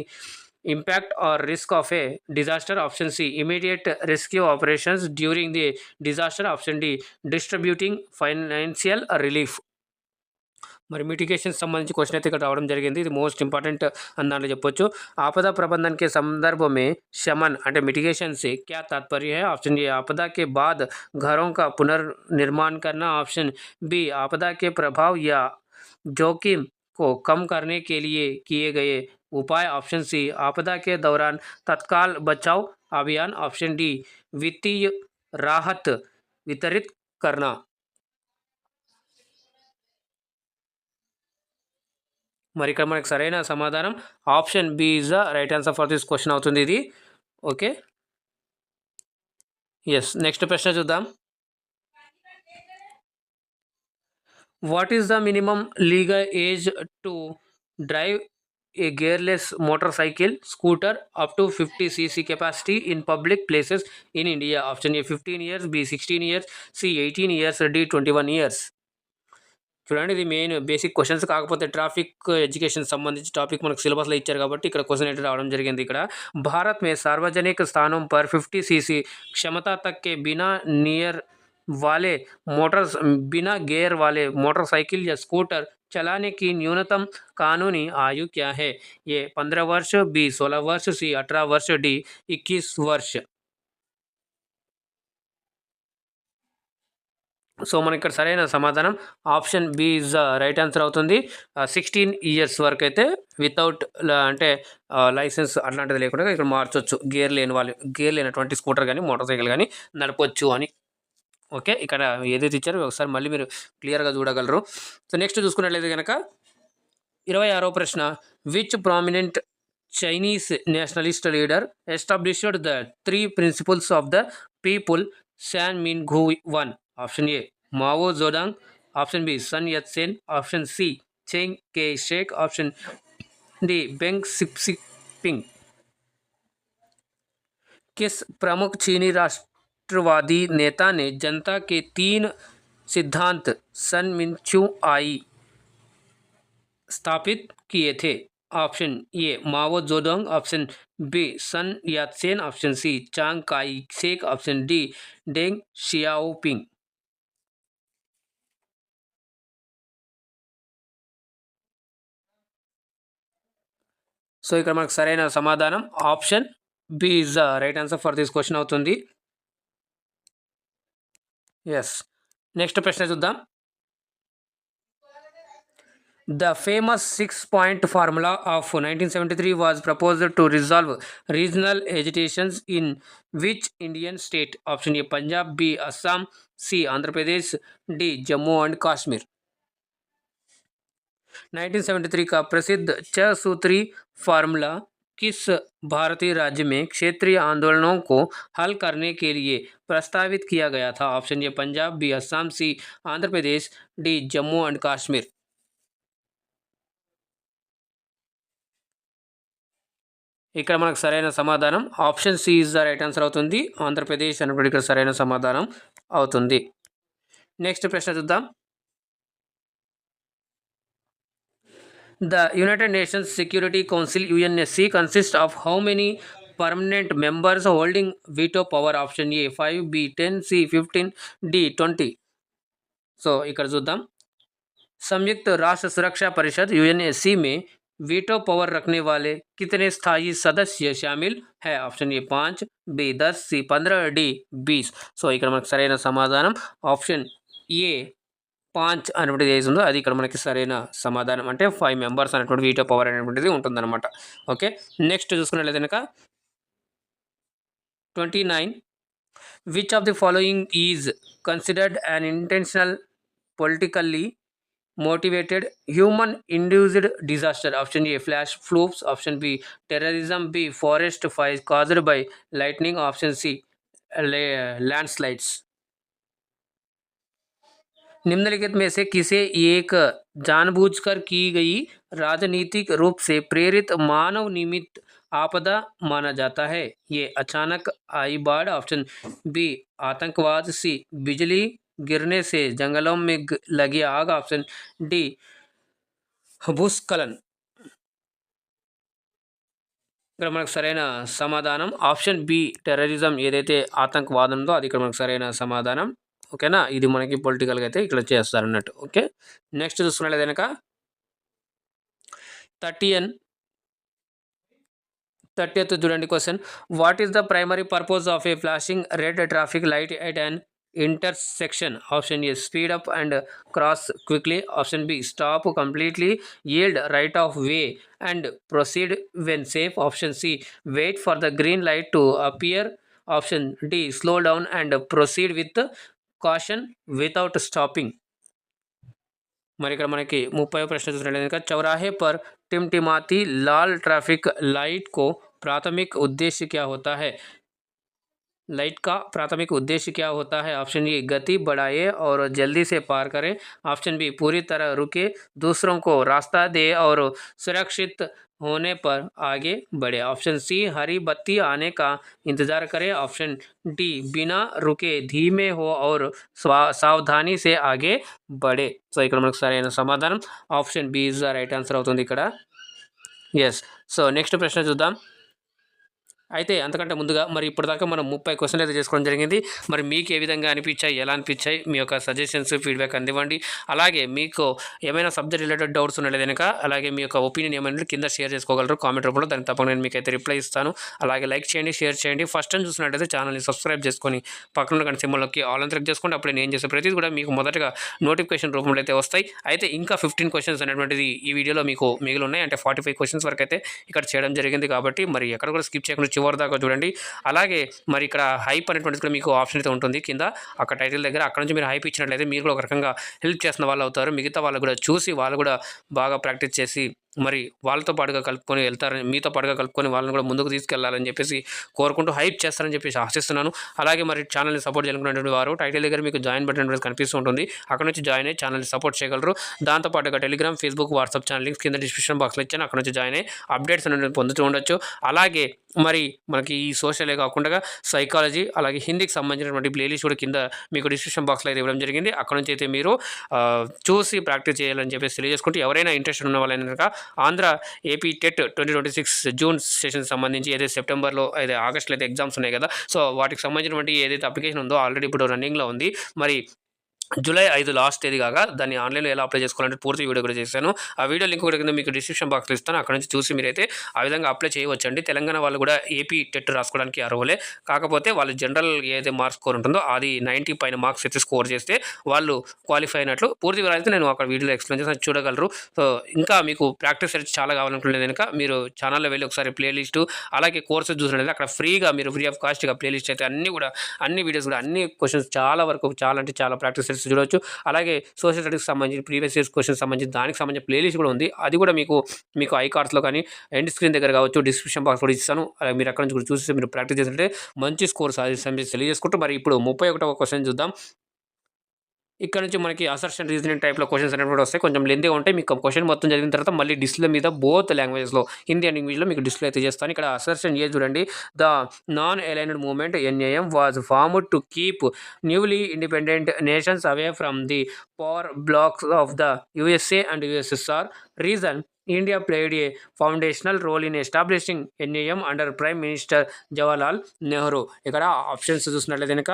impact or risk of a disaster, option C immediate rescue operations during the disaster, option D distributing financial relief. మరి mitigation संबंधी question అయితే ఇక్కడ రావడం జరిగింది, ఇది most ఇంపార్టెంट అని దాంట్లో చెప్పొచ్చు. आपदा प्रबंधन के संदर्भ में शमन అంటే मिटिगेशन से क्या तात्पर्य है? ऑप्शन ए आपदा के बाद घरों का पुनर्निर्माण करना, ऑप्शन बी आपदा के प्रभाव या जोखिम को कम करने के लिए किए गए उपाय, ऑप्शन सी आपदा के दौरान तत्काल बचाव अभियान, ऑप्शन डी वित्तीय राहत वितरित करना. మరి ఇక్కడ మనకు సరైన సమాధానం option B is the right answer for this question అవుతుంది ఇది. ఓకే ఎస్, నెక్స్ట్ ప్రశ్న చూద్దాం. What is the minimum legal age to drive a gearless motorcycle scooter up to 50 cc capacity in public places in India? Option A 15 years, B 16 years, C 18 years, D 21 years. చూడండి, ఇది main basic questions, కాకపోతే traffic education సంబంధించి topic మనకు సిలబస్లో ఇచ్చారు కాబట్టి ఇక్కడ question అయితే రావడం జరిగింది. ఇక్కడ భారత్ మే సార్వజనిక స్థానం పర్ 50 cc क्षमता तक के बिना गेयर वाले मोटरसाइकिल या स्कूटर चलाने की न्यूनतम कानूनी आयु क्या है? ये 15 वर्ष, बी 16 वर्ष, सी 18 वर्ष, डी 21 वर्ष. సో మనకి ఇక్కడ సరైన సమాధానం option B is the right answer అవుతుంది. 16 years వరకు అయితే వితౌట్ అంటే లైసెన్స్ అట్లాంటిది లేకుండా ఇక్కడ మార్చొచ్చు, గేర్ లేనటువంటి స్కూటర్ కానీ మోటార్ సైకిల్ కానీ నడపొచ్చు అని. ఓకే, ఇక్కడ ఏదైతే ఇచ్చారో ఒకసారి మళ్ళీ మీరు క్లియర్గా చూడగలరు. సో నెక్స్ట్ చూసుకున్నట్లయితే కనుక 26వ ప్రశ్న, which prominent Chinese nationalist leader established the 3 principles of the people San Min Zhu Yi? Option A Mao Zedong, option B Sun Yat Sen, option C Chiang Kai Shek, option D Deng Xiaoping. किस प्रमुख चीनी राष्ट्रवादी नेता ने जनता के 3 सिद्धांत सन मिंचू आई स्थापित किए थे? Option A Mao Zedong, option B Sun Yat sen, option C Chiang Kai Shek, option D Deng Xiaoping. So ఇక్కడ మనకు సరైన సమాధానం option B is the right answer for this question అవుతుంది. ఎస్, నెక్స్ట్ ప్రశ్న చూద్దాం. The famous 6-point formula of 1973 was proposed to resolve regional agitations in which Indian state? Option A Punjab, B Assam, C Andhra Pradesh, D Jammu and Kashmir. 1973 का प्रसिद्ध 6 सूत्री formula किस भारतीय राज्य में क्षेत्रीय आंदोलनों को हल करने के लिए प्रस्तावित किया गया था? Option A Punjab, B Assam, C Andhra Pradesh, D Jammu and Kashmir. ఇక్కడ మనకు సరైన సమాధానం option C is the right answer అవుతుంది. ఆంధ్రప్రదేశ్ అనేటువంటి ఇక్కడ సరైన సమాధానం అవుతుంది. నెక్స్ట్ ప్రశ్న చూద్దాం. The United Nations Security Council UNSC consists of how many permanent members holding veto power? Option A 5, B 10, C 15, D 20. So ఇక్కడ చూద్దాం. संयुक्त राष्ट्र सुरक्षा परिषद यूएनएससी में वीटो पावर रखने वाले कितने स्थायी सदस्य शामिल है? Option A 5, B 10, C 15, D 20. So ఇక్కడ మనకు సరైన సమాధానం ఆప్షన్ ఏ 5 అనేటువంటిది ఏది ఉందో అది ఇక్కడ మనకి సరైన సమాధానం. అంటే 5 మెంబర్స్ అనేటువంటి వీటో పవర్ అనేటువంటిది ఉంటుందన్నమాట. ఓకే, నెక్స్ట్ చూసుకున్నట్లయితే కనుక 29. Which of the following is considered an intentional politically motivated human induced disaster? Option A flash floods, option B terrorism, B forest fires caused by lightning, option C landslides. निम्नलिखित में से किसे एक जानबूझकर की गई राजनीतिक रूप से प्रेरित मानव निर्मित आपदा माना जाता है? ये अचानक आई बाढ़, ऑप्शन बी आतंकवाद, सी बिजली गिरने से जंगलों में लगी आग, ऑप्शन डी भूस्खलन. ఇక్కడ మనకు సరైన సమాధానం ఆప్షన్ బి టెర్రరిజం, ఏదైతే ఆతంకవాదం ఉందో అది ఇక్కడ మనకు సరైన సమాధానం. ఓకేనా, ఇది మనకి పొలిటికల్గా అయితే ఇక్కడ చేస్తారు అన్నట్టు. ఓకే, నెక్స్ట్ చూసుకున్నట్లయితే కనుక 30th చూడండి question. What is the primary purpose of A flashing red traffic light at an intersection? Option A speed up and cross quickly, option B stop completely, yield right of way and proceed when safe, option C wait for the green light to appear, option D slow down and proceed with caution without stopping. మరి ఇక్కడ మనకి 30వ ప్రశ్న చూసినట్లయితే चौराहे पर टिमटिमाती लाल traffic light को प्राथमिक उद्देश्य क्या होता है? लाइट का प्राथमिक उद्देश्य क्या होता है? ऑप्शन ए गति बढ़ाए और जल्दी से पार करें, ऑप्शन बी पूरी तरह रुके, दूसरों को रास्ता दे और सुरक्षित होने पर आगे बढ़े, ऑप्शन सी हरी बत्ती आने का इंतजार करें, ऑप्शन डी बिना रुके धीमे हो और सावधानी से आगे बढ़े. సో ఇక్కడ మనకు సరైన సమాధానం option B is the right answer అవుతుంది ఇక్కడ. ఎస్, సో నెక్స్ట్ ప్రశ్న చూద్దాం. అయితే అంతకంటే ముందుగా మరి ఇప్పటిదాకా మనం 30 క్వశ్చన్లు అయితే చేసుకోవడం జరిగింది. మరి మీకు ఏ విధంగా అనిపించాయి, ఎలా అనిపించాయి, మీ యొక్క సజెషన్స్ ఫీడ్బ్యాక్ అందివ్వండి. అలాగే మీకు ఏమైనా సబ్జెక్ట్ రిలేటెడ్ డౌట్స్ ఉన్నట్లయితే కనుక అలాగే మీ యొక్క ఒపీనియన్ ఏమైనా కింద షేర్ చేసుకోగలరు కామెంట్ రూపంలో. దాన్ని తప్పకుండా నేను మీకైతే రిప్లై ఇస్తాను. అలాగే లైక్ చేయండి, షేర్ చేయండి. ఫస్ట్ టైం చూసినట్లయితే ఛానల్ని సబ్స్క్రైబ్ చేసుకొని పక్కన గంట సింబల్లోకి ఆల్ అని క్లిక్ చేసుకోండి. అప్పుడు నేను చేసే ప్రతిదీ కూడా మీకు మొదటగా నోటిఫికేషన్ రూపంలో అయితే వస్తాయి. అయితే ఇంకా 15 క్వశ్చన్స్ అనేటువంటిది ఈ వీడియోలో మీకు మిగిలి ఉన్నాయి. అంటే 45 క్వశ్చన్స్ వరకు అయితే ఇక్కడ చేయడం జరిగింది. కాబట్టి మరి ఎక్కడ కూడా స్కిప్ చేయకుండా చివరి దాకా చూడండి. అలాగే మరి ఇక్కడ హైప్ అనేటువంటిది కూడా మీకు ఆప్షన్ అయితే ఉంటుంది కింద అక్కడ టైటిల్ దగ్గర. అక్కడ నుంచి మీరు హైప్ ఇచ్చినట్లయితే మీరు కూడా ఒక రకంగా హెల్ప్ చేసిన వాళ్ళు అవుతారు. మిగతా వాళ్ళు కూడా చూసి వాళ్ళు కూడా బాగా ప్రాక్టీస్ చేసి మరి వాళ్ళతో పాటుగా కలుపుకొని వెళ్తారని, మీతో పాటుగా కలుపుకొని వాళ్ళని కూడా ముందుకు తీసుకెళ్లాలని చెప్పేసి కోరుకుంటూ హైప్ చేస్తారని చెప్పేసి ఆశిస్తున్నాను. అలాగే మరి ఛానల్ని సపోర్ట్ చేయాలనుకున్నటువంటి వారు టైటిల్ దగ్గర మీకు జాయిన్ బటన్ అనేది కనిపిస్తూ ఉంటుంది. అక్కడ నుంచి జాయిన్ అయ్యి ఛానల్ని సపోర్ట్ చేయగలరు. దాంతోపాటుగా Telegram, Facebook, WhatsApp channel links కింద డిస్క్రిప్షన్ బాక్స్లో ఇచ్చాను. అక్కడ నుంచి జాయిన్ అయ్యి అప్డేట్స్ అనేవి పొందుతూ ఉండొచ్చు. అలాగే మరి మనకి ఈ సోషలే కాకుండా సైకాలజీ అలాగే హిందీకి సంబంధించినటువంటి ప్లేలిస్ట్ కూడా కింద మీకు డిస్క్రిప్షన్ బాక్స్లో అయితే ఇవ్వడం జరిగింది. అక్కడ నుంచి అయితే మీరు చూసి ప్రాక్టీస్ చేయాలని చెప్పేసి తెలియజేసుకుంటూ, ఎవరైనా ఇంట్రెస్ట్ ఉన్న వాళ్ళైనా కనుక Andhra AP TET 2026 June session సంబంధించి ఏదైతే సెప్టెంబర్లో అయితే ఆగస్టులో అయితే ఎగ్జామ్స్ ఉన్నాయి కదా, సో వాటికి సంబంధించినటువంటి ఏదైతే అప్లికేషన్ ఉందో ఆల్రెడీ ఇప్పుడు రన్నింగ్లో ఉంది. మరి జూలై 5 లాస్ట్ తేదీ కాగా దాన్ని ఆన్లైన్లో ఎలా అప్లై చేసుకోవాలంటే పూర్తి వీడియో కూడా చేశాను. ఆ వీడియో లింక్ కూడా కింద మీకు డిస్క్రిప్షన్ బాక్స్లో ఇస్తాను. అక్కడ నుంచి చూసి మీరైతే ఆ విధంగా అప్లై చేయవచ్చండి. తెలంగాణ వాళ్ళు కూడా ఏపీ టెట్ రాసుకోవడానికి అర్హులే. కాకపోతే వాళ్ళు జనరల్ ఏదైతే మార్క్స్ స్కోర్ ఉంటుందో అది 90 పైన మార్క్స్ అయితే స్కోర్ చేస్తే వాళ్ళు క్వాలిఫై అయినట్లు. పూర్తి వివరాలు అయితే నేను అక్కడ వీడియోలో ఎక్స్ప్లెయిన్ చేసి చూడగలరు. సో ఇంకా మీకు ప్రాక్టీస్ అయితే చాలా కావాలనుకుంటే కనుక మీరు ఛానల్లో వెళ్ళి ఒకసారి ప్లేలిస్టు అలాగే కోర్సెస్ చూసినట్లయితే అక్కడ ఫ్రీగా మీరు ఫ్రీ ఆఫ్ కాస్ట్గా ప్లేలిస్ట్ అయితే అన్ని వీడియోస్ కూడా అన్ని క్వశ్చన్స్ చాలా వరకు చాలా అంటే చాలా ప్రాక్టీస్ చూడవచ్చు. అలాగే సోషల్ స్టడీస్కి సంబంధించి ప్రీవియస్ ఇయర్స్ క్వశ్చన్స్ సంబంధించి దానికి సంబంధించిన ప్లేలిస్ట్ కూడా ఉంది. అది కూడా మీకు ఐ కార్డ్స్లో కానీ ఎండ్ స్క్రీన్ దగ్గర కావచ్చు, డిస్క్రిప్షన్ బాక్స్ కూడా ఇస్తాను. అలాగే మీరు అక్కడ నుంచి కూడా చూసి మీరు ప్రాక్టీస్ చేస్తుంటే మంచి స్కోర్ సాధిస్తామని తెలియజేసుకుంటూ, మరి ఇప్పుడు 31వ క్వశ్చన్ చూద్దాం. ఇక్కడ నుంచి మనకి అసర్షన్ రీజనింగ్ టైప్లో క్వశ్చన్స్ అనేవి కూడా వస్తాయి. కొంచెం లెంతీగా ఉంటాయి. మీకు క్వశ్చన్ మొత్తం చదివిన తర్వాత మళ్ళీ డిస్ప్లే మీద బోత్ లాంగ్వేజెస్లో హిందీ అండ్ ఇంగ్లీష్లో మీకు డిస్ప్లే అయితే చేస్తాను. ఇక్కడ అసర్షన్ ఏ చూడండి. The non aligned movement NAM was formed to keep newly independent nations away from the power blocks of the USA and USSR. Reason India played a foundational role in establishing NAM under Prime Minister Jawaharlal Nehru. ఇక్కడ options చూసినట్లయితే కనుక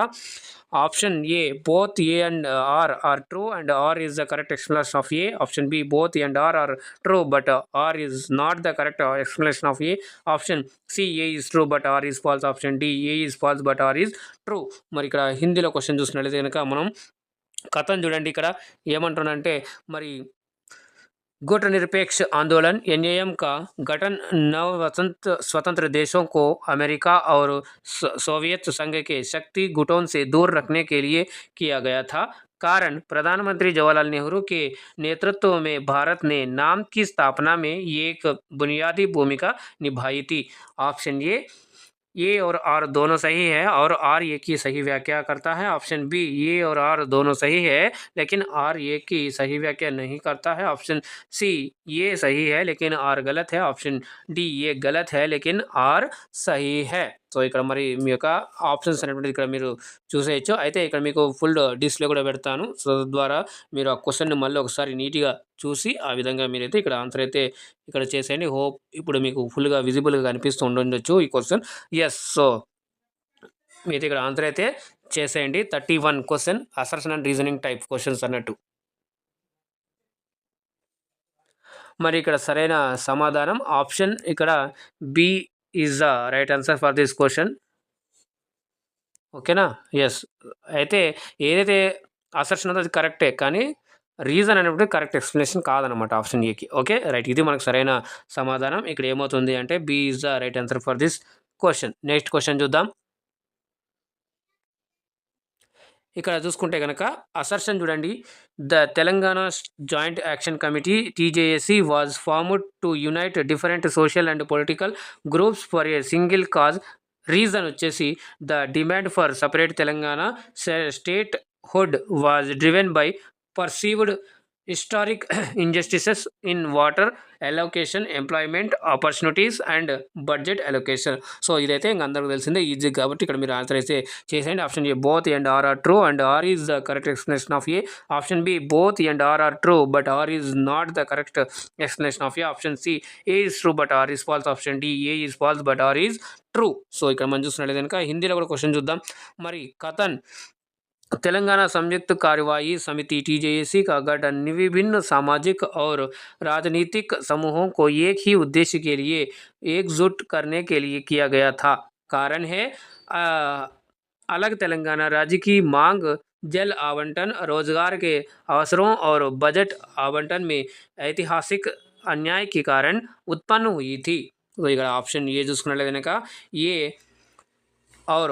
option A both A and R are true and R is the correct explanation of A. Option B both A and R are true but R is not the correct explanation of A. Option C A is true but R is false. Option D A is false but R is true. మరి ఇక్కడ హిందీలో question చూసినట్లయితే కనుక మనం కథను చూడండి. ఇక్కడ ఏమంటున్నానంటే మరి गुटनिरपेक्ष आंदोलन NAM का गठन नव स्वतंत्र देशों को अमेरिका और सोवियत संघ के शक्ति गुटों से दूर रखने के लिए किया गया था. कारण प्रधानमंत्री जवाहरलाल नेहरू के नेतृत्व में भारत ने नाम की स्थापना में एक बुनियादी भूमिका निभाई थी. ऑप्शन ए और आर दोनों सही है और आर ए की सही व्याख्या करता है. ऑप्शन बी ए और आर दोनों सही है लेकिन आर ए की सही व्याख्या नहीं करता है. ऑप्शन सी ये सही है लेकिन आर गलत है. ऑप्शन डी ये गलत है लेकिन आर सही है. సో ఇక్కడ మరి మీ యొక్క ఆప్షన్స్ అనేటువంటిది ఇక్కడ మీరు చూసేయచ్చు. అయితే ఇక్కడ మీకు ఫుల్ డిస్ప్లే కూడా పెడతాను. సో ద్వారా మీరు ఆ క్వశ్చన్ని మళ్ళీ ఒకసారి నీట్గా చూసి ఆ విధంగా మీరైతే ఇక్కడ ఆన్సర్ అయితే ఇక్కడ చేసేయండి. హోప్ ఇప్పుడు మీకు ఫుల్గా విజిబుల్గా కనిపిస్తూ ఉండొచ్చు ఈ క్వశ్చన్. ఎస్, సో మీరైతే ఇక్కడ ఆన్సర్ అయితే చేసేయండి. 31 question assertion and reasoning type questions అన్నట్టు. మరి ఇక్కడ సరైన సమాధానం ఆప్షన్ ఇక్కడ B is the right answer for this question. ఓకేనా? ఎస్, అయితే ఏదైతే అసర్షన్ ఉందో అది కరెక్టే కానీ రీజన్ అనేప్పుడు కరెక్ట్ ఎక్స్ప్లెనేషన్ కాదనమాట ఆప్షన్ ఏకి. ఓకే రైట్, ఇది మనకు సరైన సమాధానం. ఇక్కడ ఏమవుతుంది అంటే B is the right answer for this question. Next question చూద్దాం. ఇక్కడ చూసుకుంటే కనుక అసర్షన్ చూడండి. The Telangana joint action committee TJAC was formed to unite different social and political groups for a single cause. Reason వచ్చేసి the demand for separate Telangana statehood was driven by perceived historic injustices in water allocation, employment opportunities and budget allocation. So ఇదైతే ఇంక అందరికీ తెలిసిందే, easy కాబట్టి ఇక్కడ మీరు answer అయితే చేసేయండి. Option A both and R are true and R is the correct explanation of A. Option B both and R are true but R is not the correct explanation of A. Option C A is true but R is false. Option D A is false but R is true. So ఇక్కడ మనం చూస్తున్నట్లయితే కనుక హిందీలో కూడా question చూద్దాం. మరి కథన్ तेलंगाना संयुक्त कार्यवाही समिति TJAC का गठन विभिन्न सामाजिक और राजनीतिक समूहों को एक ही उद्देश्य के लिए एकजुट करने के लिए किया गया था. कारण है अलग तेलंगाना राज्य की मांग जल आवंटन, रोजगार के अवसरों और बजट आवंटन में ऐतिहासिक अन्याय के कारण उत्पन्न हुई थी. तो इधर ऑप्शन ये చూసుకున్నట్లయితే ये और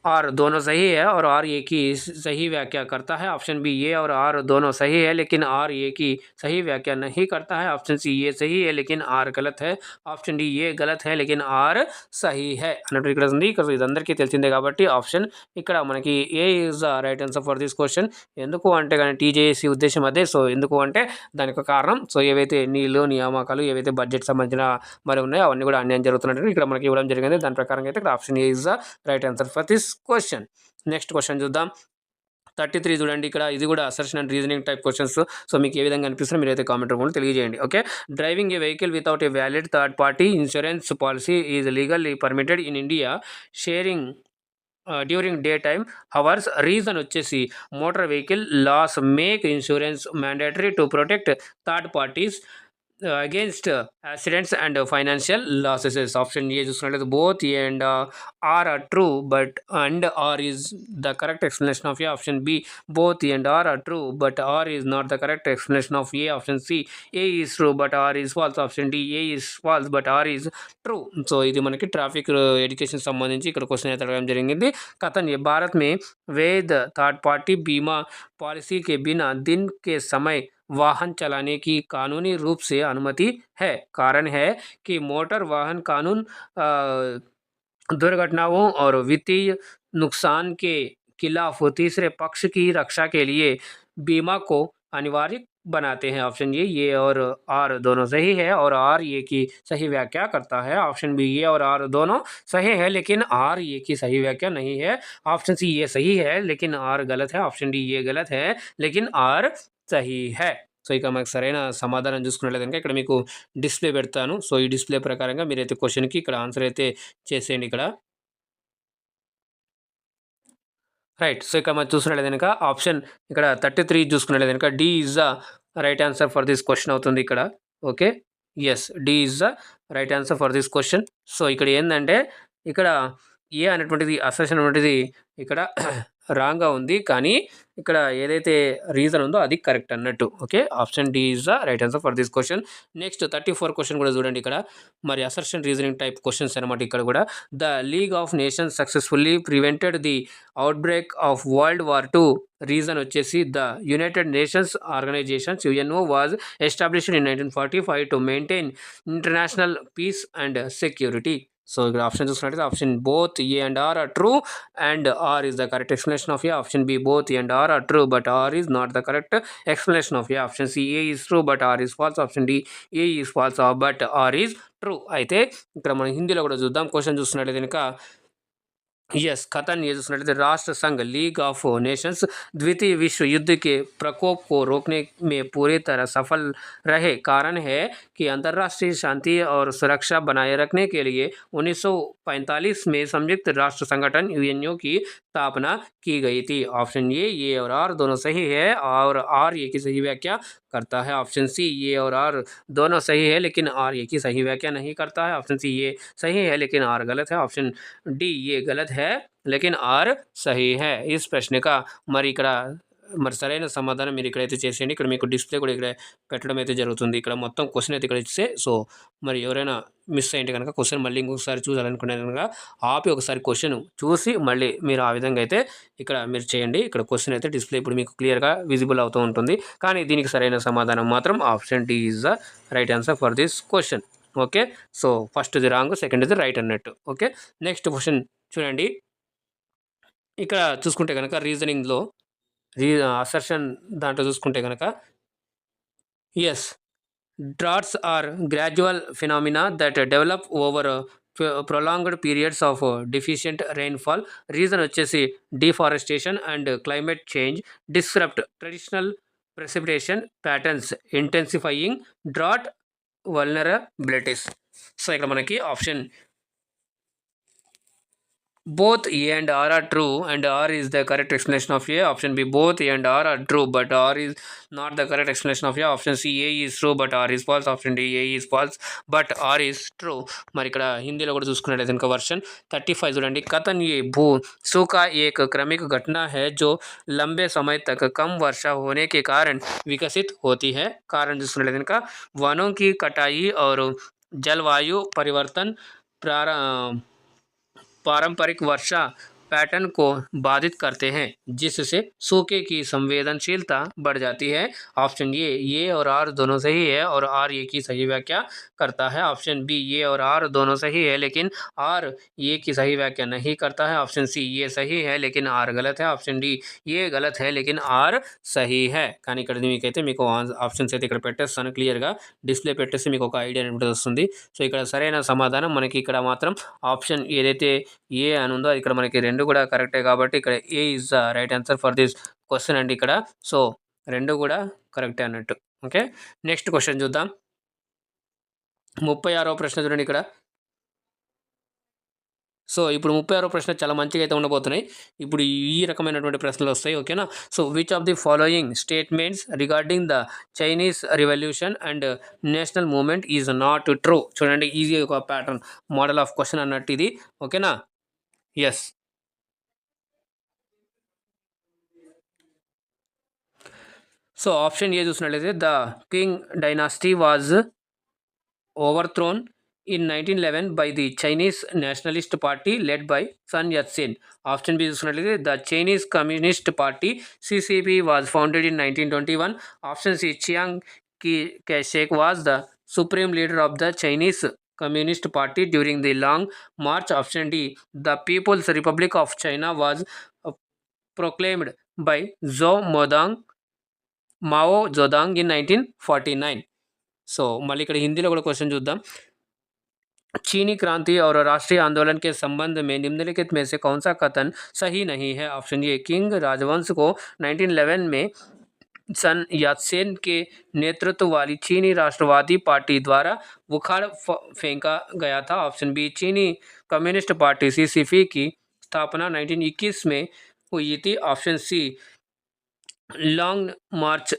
आर दोनों सही है और आर ए की सही व्याख्या करता है। ऑप्शन बी ए और आर दोनों सही है लेकिन आर ए की सही व्याख्या नहीं करता है। ऑप्शन सी ये सही है लेकिन ఆర్ గలత్ है। ఆప్షన్ డి ఏ గలత్ है लेकिन ఆర్ సహీ है అన్నట్టు ఇక్కడ ఉంది. ఇక్కడ ఇదందరికీ తెలిసిందే కాబట్టి ఆప్షన్ ఇక్కడ మనకి A is the right answer for this question. ఎందుకు అంటే కానీ టీజేఏసీ ఉద్దేశం అదే. సో ఎందుకు అంటే దానికి ఒక కారణం. సో ఏవైతే నీళ్ళు నియామకాలు ఏవైతే బడ్జెట్ సంబంధించిన మరి ఉన్నాయో అవన్నీ కూడా అన్యాయం జరుగుతున్నట్టు ఇక్కడ మనకి ఇవ్వడం జరిగింది. దాని ప్రకారం అయితే ఇక్కడ option A is the right answer for this question. Next question చూద్దాం. 33 చూడండి. ఇక్కడ ఇది కూడా assertion and reasoning type questions. So మీకు ఏ విధంగా అనిపిస్తుందో మీరైతే కామెంట్ రూపంలో తెలియజేయండి. Okay. Driving a vehicle without a valid third party insurance policy is legally permitted in India sharing during day time hours. Reason వచ్చేసి motor vehicle laws make insurance mandatory to protect third parties against accidents and financial losses. Option A చూసుకున్నట్లయితే both A and R are true but and R is the correct explanation of A. Option B both A and R are true but R is not the correct explanation of A. Option C A is true but R is false. Option D A is false but R is true. So ఇది మనకి traffic education సంబంధించి ఇక్కడ question అయితే అడగడం జరిగింది. कथन ये भारत में वैध थर्ड पार्टी बीमा पॉलिसी के बिना दिन के समय वाहन चलाने की कानूनी रूप से अनुमति है. कारण है कि मोटर वाहन कानून दुर्घटनाओं और वित्तीय नुकसान के खिलाफ तीसरे पक्ष की रक्षा के लिए बीमा को अनिवार्य बनाते हैं. ऑप्शन ये और आर दोनों सही है और आर ये की सही व्याख्या करता है. ऑप्शन बी ये और आर दोनों सही है लेकिन आर ये की सही व्याख्या नहीं है. ऑप्शन सी ये सही है लेकिन आर गलत है. ऑप्शन डी ये गलत है लेकिन आर సహీ హై. సో ఇక మనకు సరైన సమాధానం చూసుకున్నట్లయితే కనుక ఇక్కడ మీకు డిస్ప్లే పెడతాను. సో ఈ డిస్ప్లే ప్రకారంగా మీరైతే క్వశ్చన్కి ఇక్కడ ఆన్సర్ అయితే చేసేయండి ఇక్కడ. రైట్. సో ఇక్కడ మనం చూసుకున్నట్లయితే కనుక ఆప్షన్ ఇక్కడ 33 చూసుకున్నట్లయితే కనుక D is the right answer for this question అవుతుంది ఇక్కడ. Okay. Yes, D is the right answer for this question. So ఇక్కడ ఏంటంటే ఇక్కడ ఏ అనేటువంటిది అసెషన్ అనేటువంటిది ఇక్కడ రాంగ్గా ఉంది కానీ ఇక్కడ ఏదైతే రీజన్ ఉందో అది కరెక్ట్ అన్నట్టు. Okay. Option D is the right answer for this question. Next 34 question కూడా చూడండి. ఇక్కడ మరి అసర్షన్ రీజనింగ్ టైప్ క్వశ్చన్స్ అనమాట. ఇక్కడ కూడా the League of Nations successfully prevented the outbreak of World War II. Reason వచ్చేసి the United Nations Organisations UNO was established in 1945 to maintain international peace and security. So ఇక్కడ option చూసుకున్నట్లయితే option both A and R are true and R is the correct explanation of A. Option B both A and R are true but R is not the correct explanation of A. Option C A is true but R is false. Option D A is false but R is true. అయితే ఇక్కడ మనం హిందీలో కూడా చూద్దాం. Question చూస్తున్నట్లయితే కనుక yes, कथन ये जो राष्ट्र संघ लीग ऑफ नेशंस द्वितीय विश्व युद्ध के प्रकोप को रोकने में पूरी तरह सफल रहे. कारण है कि अंतर्राष्ट्रीय शांति और सुरक्षा बनाए रखने के लिए 1945 में संयुक्त राष्ट्र संगठन यूएनओ की स्थापना की गई थी. ऑप्शन ये और आर दोनों सही है और आर ये की सही व्याख्या करता है. ऑप्शन सी ये और आर दोनों सही है लेकिन आर ये की सही व्याख्या नहीं करता है. ऑप्शन सी ये सही है लेकिन आर गलत है. ऑप्शन डी ये गलत है लेकिन ఆర్ సహీ హై. ఈ ప్రశ్నక మరి ఇక్కడ మరి సరైన సమాధానం మీరు ఇక్కడైతే చేసేయండి. ఇక్కడ మీకు డిస్ప్లే కూడా ఇక్కడ పెట్టడం అయితే జరుగుతుంది. ఇక్కడ మొత్తం క్వశ్చన్ అయితే ఇక్కడ ఇస్తే సో మరి ఎవరైనా మిస్ అయ్యింటే కనుక క్వశ్చన్ మళ్ళీ ఇంకొకసారి చూడాలనుకునే కనుక ఆపి ఒకసారి క్వశ్చన్ చూసి మళ్ళీ మీరు ఆ విధంగా అయితే ఇక్కడ మీరు చేయండి. ఇక్కడ క్వశ్చన్ అయితే డిస్ప్లే ఇప్పుడు మీకు క్లియర్గా విజిబుల్ అవుతూ ఉంటుంది. కానీ దీనికి సరైన సమాధానం మాత్రం option D is the right answer for this question. Okay. So ఫస్ట్ది రాంగ్, సెకండ్ది రైట్ అన్నట్టు. ఓకే. నెక్స్ట్ క్వశ్చన్ చూడండి. ఇక్కడ చూసుకుంటే కనుక రీజనింగ్లో అసర్షన్ దాంట్లో చూసుకుంటే కనుక yes, droughts are gradual phenomena that develop over prolonged periods of deficient rainfall. Reason వచ్చేసి deforestation and climate change disrupt traditional precipitation patterns intensifying drought vulnerabilities. So ఇక్కడ మనకి option both A and R are true and R is the correct explanation of A. Option B both A and R are true but R is not the correct explanation of A. Option C A is true but R is false. Option D A is false but R is true. మరి ఇక్కడ హిందీలో కూడా చూసుకున్నట్లయితే ఇంకా version 35 చూడండి. कथन ये भू सूखा एक क्रमिक घटना है जो लंबे समय तक कम वर्षा होने के कारण विकसित होती है. कारण చూసుకున్నట్లయితే ఇంకా वनों की कटाई और जलवायु परिवर्तन पारंपरिक वर्षा पैटर्न को बाधित करते हैं, जिससे सूखे की संवेदनशीलता बढ़ जाती है। ऑप्शन ये और आर दोनों सही है और आर ये की सही व्याख्या करता है। ऑप्शन बी ये और आर दोनों सही है लेकिन आर ये की सही व्याख्या नहीं करता है। ऑप्शन सी ये सही है लेकिन आर गलत है। ऑप्शन डी ये गलत है लेकिन ఆర్ సహీ హై. కానీ ఇక్కడ మీకైతే మీకు ఆప్షన్స్ అయితే ఇక్కడ పెట్టేస్తాను క్లియర్గా డిస్ప్లే పెట్టేసి మీకు ఒక ఐడియా అనేది వస్తుంది. సో ఇక్కడ సరైన సమాధానం మనకి ఇక్కడ మాత్రం ఆప్షన్ ఏదైతే ఏ అని ఉందో ఇక్కడ మనకి రెండు కూడా కరెక్టే కాబట్టి ఇక్కడ ఏ is the right answer for this question అండి ఇక్కడ. సో రెండు కూడా కరెక్టే అన్నట్టు. ఓకే, నెక్స్ట్ క్వశ్చన్ చూద్దాం. 36వ ప్రశ్న చూడండి ఇక్కడ. సో ఇప్పుడు 36వ ప్రశ్న చాలా మంచిగా అయితే ఉండబోతున్నాయి. ఇప్పుడు ఈ రకమైనటువంటి ప్రశ్నలు వస్తాయి. ఓకేనా. So which of the following statements regarding the Chinese revolution and national movement is not true. చూడండి, ఈజీ ఒక ప్యాటర్న్ మోడల్ ఆఫ్ క్వశ్చన్ అన్నట్టు ఇది. ఓకేనా. ఎస్. సో ఆప్షన్ ఏ చూసినట్లయితే the king dynasty was overthrown in 1911 by the Chinese Nationalist Party led by Sun Yat-sen. Option B చూసినట్లయితే the Chinese Communist Party CCP was founded in 1921. Option C Chiang Kai-shek was the supreme leader of the Chinese Communist Party during the Long March. Option D the People's Republic of China was proclaimed by Mao Zedong in 1949. So మళ్ళీ ఇక్కడ హిందీలో కూడా question చూద్దాం. चीनी क्रांति और राष्ट्रीय आंदोलन के संबंध में निम्नलिखित में से कौन सा कथन सही नहीं है. ऑप्शन ए किंग राजवंश को 1911 में सन यात्सेन के नेतृत्व वाली चीनी राष्ट्रवादी पार्टी द्वारा उखाड़ फेंका गया था. ऑप्शन बी चीनी कम्युनिस्ट पार्टी सीसीपी की स्थापना 1921 में हुई थी. ऑप्शन सी लॉन्ग मार्च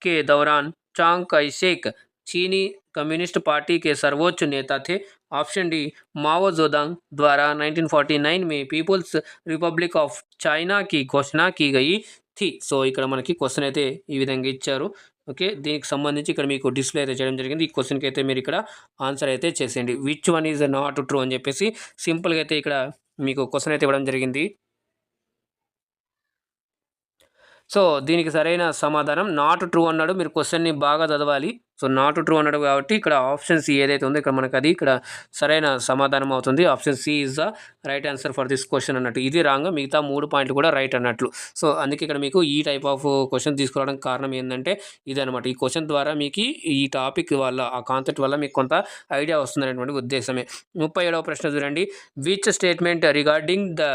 के दौरान चांग काई शेक चीनी कम्युनिस्ट पार्टी के सर्वोच्च नेता थे. ऑप्शन डी माओ जोदांग द्वारा 1949 में पीपुल्स रिपब्लिक ऑफ चाइना की घोषणा की गई थी. సో ఇక్కడ మనకి క్వశ్చన్ అయితే ఈ విధంగా ఇచ్చారు. ఓకే, దీనికి సంబంధించి ఇక్కడ మీకు డిస్ప్లే అయితే చేయడం జరిగింది. ఈ క్వశ్చన్కి అయితే మీరు ఇక్కడ ఆన్సర్ అయితే చేసేయండి. Which one is not true అని చెప్పేసి సింపుల్గా అయితే ఇక్కడ మీకు క్వశ్చన్ అయితే ఇవ్వడం జరిగింది. సో దీనికి సరైన సమాధానం నాట్ ట్రూ అన్నాడు. మీరు క్వశ్చన్ని బాగా చదవాలి. సో నాట్ ట్రూ అన్నాడు కాబట్టి ఇక్కడ ఆప్షన్ సి ఏదైతే ఉందో ఇక్కడ మనకు అది ఇక్కడ సరైన సమాధానం అవుతుంది. Option C is the right answer for this question అన్నట్టు. ఇది రాంగ్, మిగతా 3 పాయింట్లు కూడా రైట్ అన్నట్లు. సో అందుకే ఇక్కడ మీకు ఈ టైప్ ఆఫ్ క్వశ్చన్ తీసుకురావడానికి కారణం ఏంటంటే ఇదనమాట. ఈ క్వశ్చన్ ద్వారా మీకు ఈ టాపిక్ వల్ల ఆ కాన్సెప్ట్ వల్ల మీకు కొంత ఐడియా వస్తుందనేటువంటి ఉద్దేశమే. 37వ ప్రశ్న చూడండి. Which statement regarding the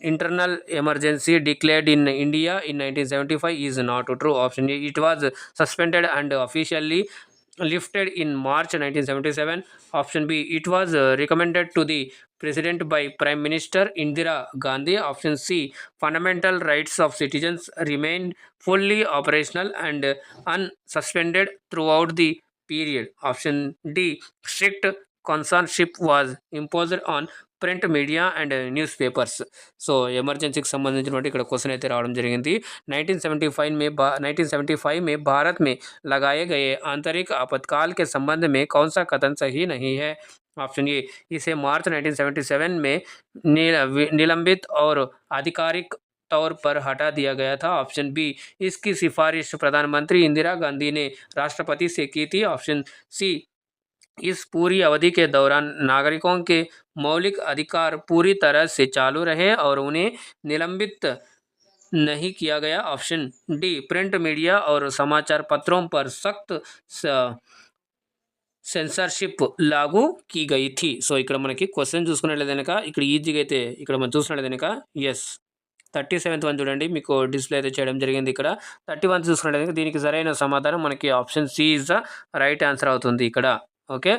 internal emergency declared in India in 1975 is not true. Option A it was suspended and officially lifted in March 1977. Option B it was recommended to the president by Prime Minister Indira Gandhi. Option C fundamental rights of citizens remained fully operational and unsuspended throughout the period. Option D strict censorship was imposed on print media and newspapers. So ఎమర్జెన్సీకి సంబంధించినటువంటి ఇక్కడ question అయితే రావడం జరిగింది. 1975 में भारत में लगाए गए आंतरिक आपातकाल के संबंध में कौन सा कथन सही नहीं है. ऑप्शन ए इसे मार्च 1977 में निलंबित और आधिकारिक तौर पर हटा दिया गया था. ऑप्शन बी इसकी सिफारिश प्रधानमंत्री इंदिरा गांधी ने राष्ट्रपति से की थी. ऑप्शन सी इस पूरी अवधि के दौरान नागरिकों के मौलिक अधिकार पूरी तरह से चालू रहे और उन्हें निलंबित नहीं किया गया. ऑप्शन डी प्रिंट मीडिया और समाचार पत्रों पर सख्त సెన్సార్షిప్ లాగు की गई थी. సో ఇక్కడ మనకి క్వశ్చన్ చూసుకున్నట్లయితే కనుక ఇక్కడ ఈజీగా అయితే ఇక్కడ మనం చూసుకున్నట్లయితే కనుక ఎస్ 37th వన్ చూడండి, మీకు డిస్ప్లే అయితే చేయడం జరిగింది. ఇక్కడ 31 చూసుకున్నట్లయితే దీనికి సరైన సమాధానం మనకి option C is the right answer అవుతుంది ఇక్కడ. Okay,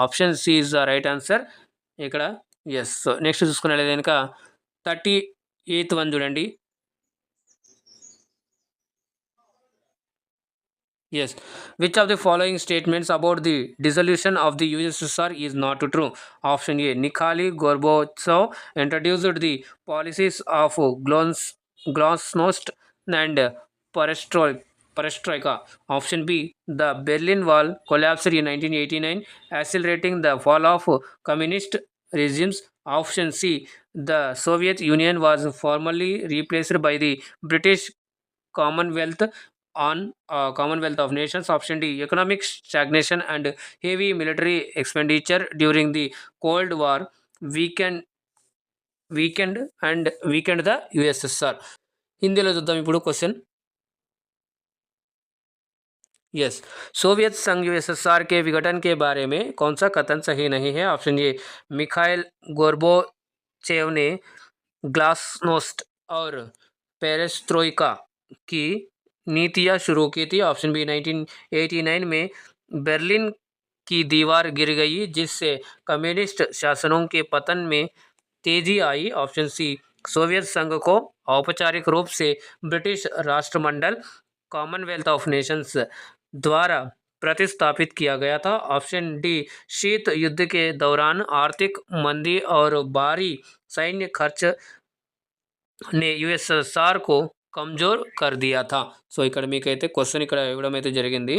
option C is the right answer ఇక్కడ. ఎస్. సో నెక్స్ట్ చూసుకున్నట్లయితే కనుక 38th వన్ చూడండి. Yes. Which of the following statements about the dissolution of the USSR is not true? Option A. Mikhail Gorbachev introduced the policies of glasnost and perestroika. Option B. The Berlin Wall collapsed in 1989, accelerating the fall of communist regimes. Option C. the Soviet Union was formally replaced by the British Commonwealth on Commonwealth of Nations. Option D, economic stagnation and heavy military expenditure during the Cold War weakened weakened the USSR. హిందీలో చూద్దాం ఇప్పుడు question. Yes, Soviet संघ USSR के विघटन के बारे में कौन सा कथन सही नहीं है? ऑप्शन ए, मिखाइल गोर्बाचेव ने ग्लासनोस्ट और पेरेस्ट्रोइका की नीतियां शुरू की थी. ऑप्शन बी, 1989 में बर्लिन की दीवार गिर गई जिससे कम्युनिस्ट शासनों के पतन में तेजी आई. ऑप्शन सी, सोवियत संघ को औपचारिक रूप से ब्रिटिश राष्ट्रमंडल कॉमनवेल्थ ऑफ नेशंस द्वारा प्रतिस्थापित किया गया था. ऑप्शन डी, शीत युद्ध के दौरान आर्थिक मंदी और भारी सैन्य खर्च ने యుఎస్ఎస్ఆర్ को కమ్జోర్ కర్ దియా థా. సో ఇక్కడ మీకైతే క్వశ్చన్ ఇక్కడ ఇవ్వడం అయితే జరిగింది.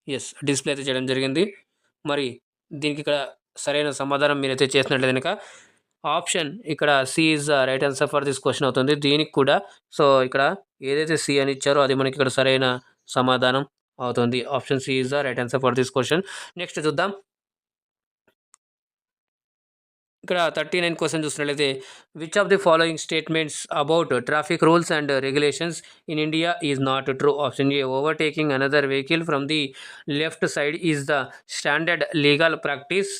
ఎస్, డిస్ప్లే అయితే చేయడం జరిగింది. మరి దీనికి ఇక్కడ సరైన సమాధానం మీరైతే చేసినట్లయితే కనుక ఆప్షన్ ఇక్కడ C is the right answer for this question అవుతుంది. దీనికి కూడా సో ఇక్కడ ఏదైతే సి అని ఇచ్చారో అది మనకి ఇక్కడ సరైన సమాధానం అవుతుంది. Option C is the right answer for this question. Next చూద్దాం. ఇక్కడ 39 క్వశ్చన్ చూసినట్లయితే, which of the following statements about traffic rules and regulations in India is not true? Option A, overtaking another vehicle from the left side is the standard legal practice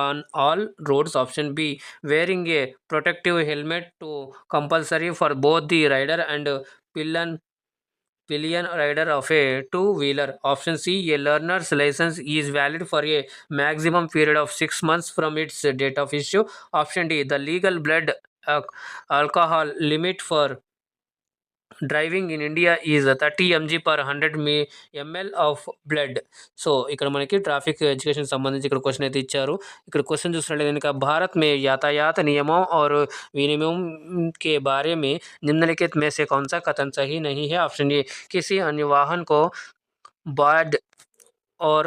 on all roads. Option B, wearing a protective helmet to compulsory for both the rider and pillion rider of a two-wheeler. Option C, a learner's license is valid for a maximum period of 6 months from its date of issue. Option D, the legal blood alcohol limit for driving in India is 30 mg per 100 ml of blood. So ఇక్కడ మనకి traffic education సంబంధించి ఇక్కడ question అయితే ఇచ్చారు. ఇక్కడ question చూసినట్లయితే కనుక, భారత్ మే यातायात नियमों और विनियमों के बारे में निम्नलिखित में से कौन सा कथन सही नहीं है? ऑप्शन ए, किसी अन्य वाहन को बाड और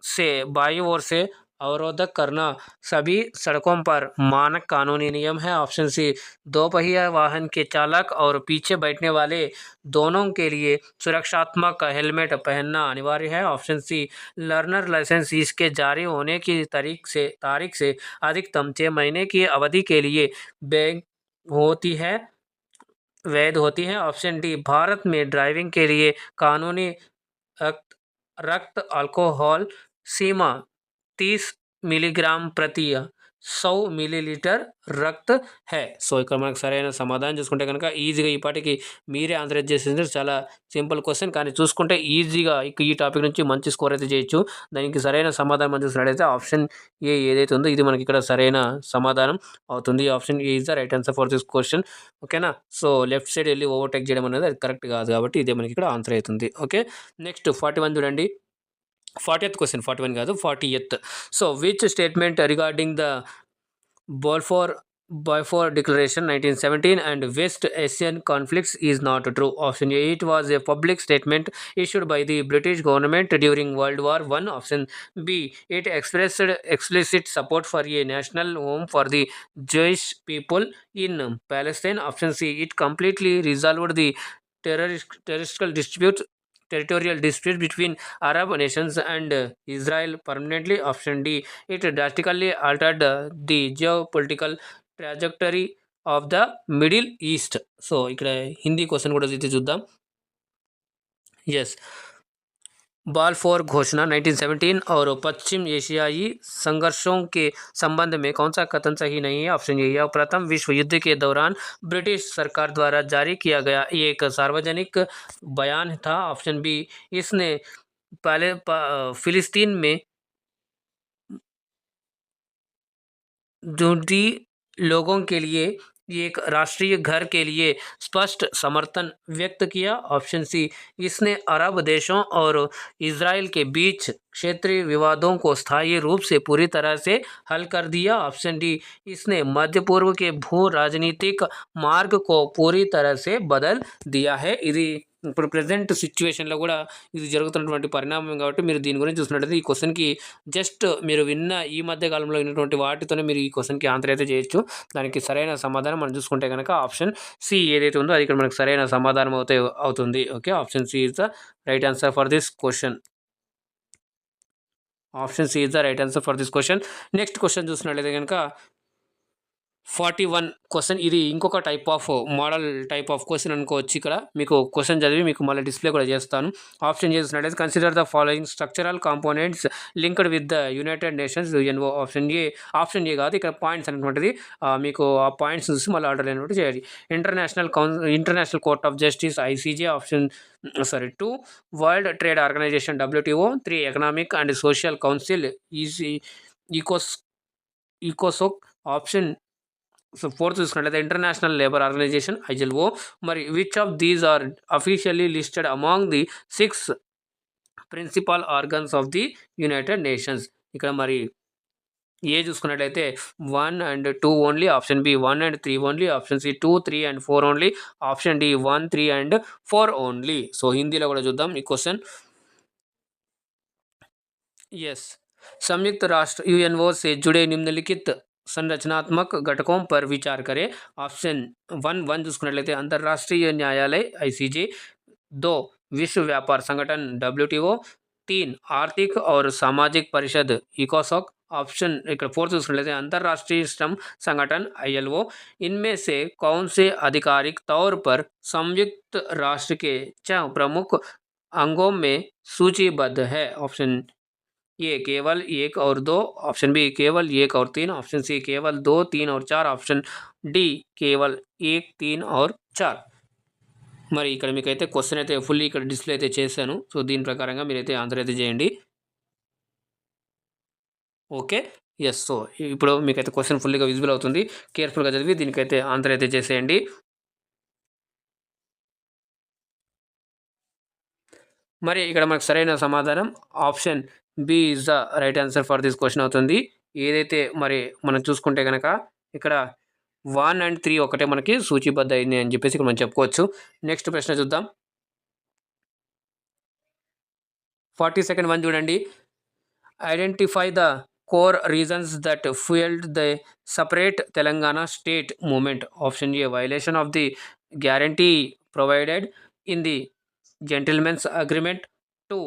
से बाई ओर से अवरोधक करना सभी सड़कों पर मानक कानूनी नियम है. ऑप्शन सी, दो पहिया वाहन के चालक और पीछे बैठने वाले दोनों के लिए सुरक्षात्मक हेलमेट पहनना अनिवार्य है. ऑप्शन सी, लर्नर लाइसेंस इसके जारी होने की तारीख से अधिकतम 6 महीने की अवधि के लिए वैध होती है. ऑप्शन डी, भारत में ड्राइविंग के लिए कानूनी रक्त अल्कोहल सीमा 30 మిలీగ్రామ్ ప్రతి 100 మిలీలీటర్ రక్త్ హై. సో ఇక్కడ మనకు సరైన సమాధానం చూసుకుంటే కనుక ఈజీగా ఈ పాటికి మీరే ఆన్సర్ చేసేది. చాలా సింపుల్ క్వశ్చన్, కానీ చూసుకుంటే ఈజీగా ఈ టాపిక్ నుంచి మంచి స్కోర్ అయితే చేయొచ్చు. దానికి సరైన సమాధానం మనం చూసినట్లయితే ఆప్షన్ ఏ ఏదైతే ఉందో ఇది మనకి ఇక్కడ సరైన సమాధానం అవుతుంది. Option A is the right answer for this question. ఓకేనా? సో లెఫ్ట్ సైడ్ వెళ్ళి ఓవర్టేక్ చేయడం అనేది అది కరెక్ట్ కాదు కాబట్టి ఇదే మనకి ఇక్కడ ఆన్సర్ అవుతుంది. ఓకే, నెక్స్ట్ 41 చూడండి. 40th question, 41 కాదు 40th. So which statement regarding the Balfour Declaration 1917 and West Asian conflicts is not true? Option A, it was a public statement issued by the British government during World War I. Option B, it expressed explicit support for a national home for the Jewish people in Palestine. Option C, it completely resolved the territorial dispute between Arab nations and Israel permanently. Option D, it drastically altered the geopolitical trajectory of the Middle East. So ఇక్కడ Hindi question కూడా అయితే చూద్దాం. Yes, Balfour घोषणा 1917 और पश्चिम एशियाई संघर्षों के संबंध में कौन सा कथन सही नहीं है? ऑप्शन ए, यह प्रथम विश्व युद्ध के दौरान ब्रिटिश सरकार द्वारा जारी किया गया एक सार्वजनिक बयान था. ऑप्शन बी, इसने पहले फिलिस्तीन में जूडी लोगों के लिए एक राष्ट्रीय घर के लिए स्पष्ट समर्थन व्यक्त किया. ऑप्शन सी, इसने अरब देशों और इजराइल के बीच क्षेत्रीय विवादों को स्थायी रूप से पूरी तरह से हल कर दिया. ऑप्शन डी, इसने मध्य पूर्व के भू राजनीतिक मार्ग को पूरी तरह से बदल दिया है. ఇది ఇప్పుడు ప్రెజెంట్ సిచ్యువేషన్‌లో గూడా ఇది జరుగుతున్నటువంటి పరిణామం కాబట్టి మీరు దీని గురించి చూసినట్లయితే ఈ క్వెషన్‌కి జస్ట్ మీరు విన్న ఈ మధ్య కాలంలో విన్నటువంటి వాటితోనే మీరు ఈ క్వెషన్‌కి ఆన్సర్ అయితే చేయొచ్చు. దానికి సరైన సమాధానం మనం చూసుకుంటే గనక ఆప్షన్ సి ఏదైతే ఉందో అది ఇక్కడ మనకు సరైన సమాధానం అవుతుంది. Okay. Option C is the right answer for this question. Option C is the right answer for this question. Next question చూసినట్లయితే గనక 41 క్వెషన్ ఇది ఇంకొక type of model type of question అనుకోవచ్చు. ఇక్కడ మీకు క్వెషన్ చదివి మీకు మళ్ళీ డిస్ప్లే కూడా చేస్తాను. ఆప్షన్ చేసినట్లయితే consider the following structural components linked with the United nations UNO. Option A కాదు ఇక్కడ పాయింట్స్ అనేటువంటిది మీకు ఆ పాయింట్స్ చూసి మళ్ళీ ఆర్డర్ అయినట్టు చేయాలి. International Court of Justice ICJ. 2 World Trade Organisation WTO. 3 Economic and Social Council ఈకోసోక్. ఆప్షన్ ఫోర్త్ చూసుకున్నట్లయితే ఇంటర్నేషనల్ లేబర్ ఆర్గనైజేషన్ ILO. మరి which of these are officially listed among the 6 principal organs of the United Nations. ఇక్కడ మరి A చూసుకున్నట్లయితే 1 and 2 only. Option B 1 and 3 only. Option C 2, 3 and 4 only. Option D 1, 3 and 4 only. So హిందీలో కూడా చూద్దాం ఈ question. Yes, संयुक्त राष्ट्र UNO से जुड़े निम्नलिखित संरचनात्मक घटकों पर विचार करें. ऑप्शन 1 చూసుకున్నట్లయితే अंतर्राष्ट्रीय न्यायालय ICJ. 2 विश्व व्यापार संगठन WTO. 3 आर्थिक और सामाजिक परिषद इकोसॉक. ऑप्शन 4 చూసుకున్నట్లయితే अंतर्राष्ट्रीय श्रम संगठन ILO. इनमें से कौन से आधिकारिक तौर पर संयुक्त राष्ट्र के 6 प्रमुख अंगों में सूचीबद्ध है. ऑप्शन ए केवल 1 और 2. ऑप्शन बी केवल 1 और 3. ऑप्शन सी केवल 2, 3 और 4. ऑप्शन डी केवल 1, 3 और 4. మరి ఇక్కడ మీకైతే క్వశ్చన్ అయితే ఫుల్లీ ఇక్కడ డిస్ప్లే అయితే చేశాను. సో దీని ప్రకారంగా మీరైతే ఆన్సర్ అయితే చేయండి. ఓకే. ఎస్. సో ఇప్పుడు మీకైతే క్వశ్చన్ ఫుల్లీగా విజిబుల్ అవుతుంది. కేర్ఫుల్గా చదివి దీనికైతే ఆన్సర్ అయితే చేసేయండి. మరి ఇక్కడ మనకు సరైన సమాధానం option B is the right answer for this question అవుతుంది. ఏదైతే మరి మనం చూసుకుంటే కనుక ఇక్కడ 1 and 3 ఒకటే మనకి సూచీబద్ధ అయింది అని చెప్పేసి ఇక్కడ మనం చెప్పుకోవచ్చు. నెక్స్ట్ ప్రశ్న చూద్దాం. 42nd వన్ చూడండి. Identify the core reasons that fuelled the separate Telangana state moment. Option A violation of the guarantee provided in the gentleman's agreement. 2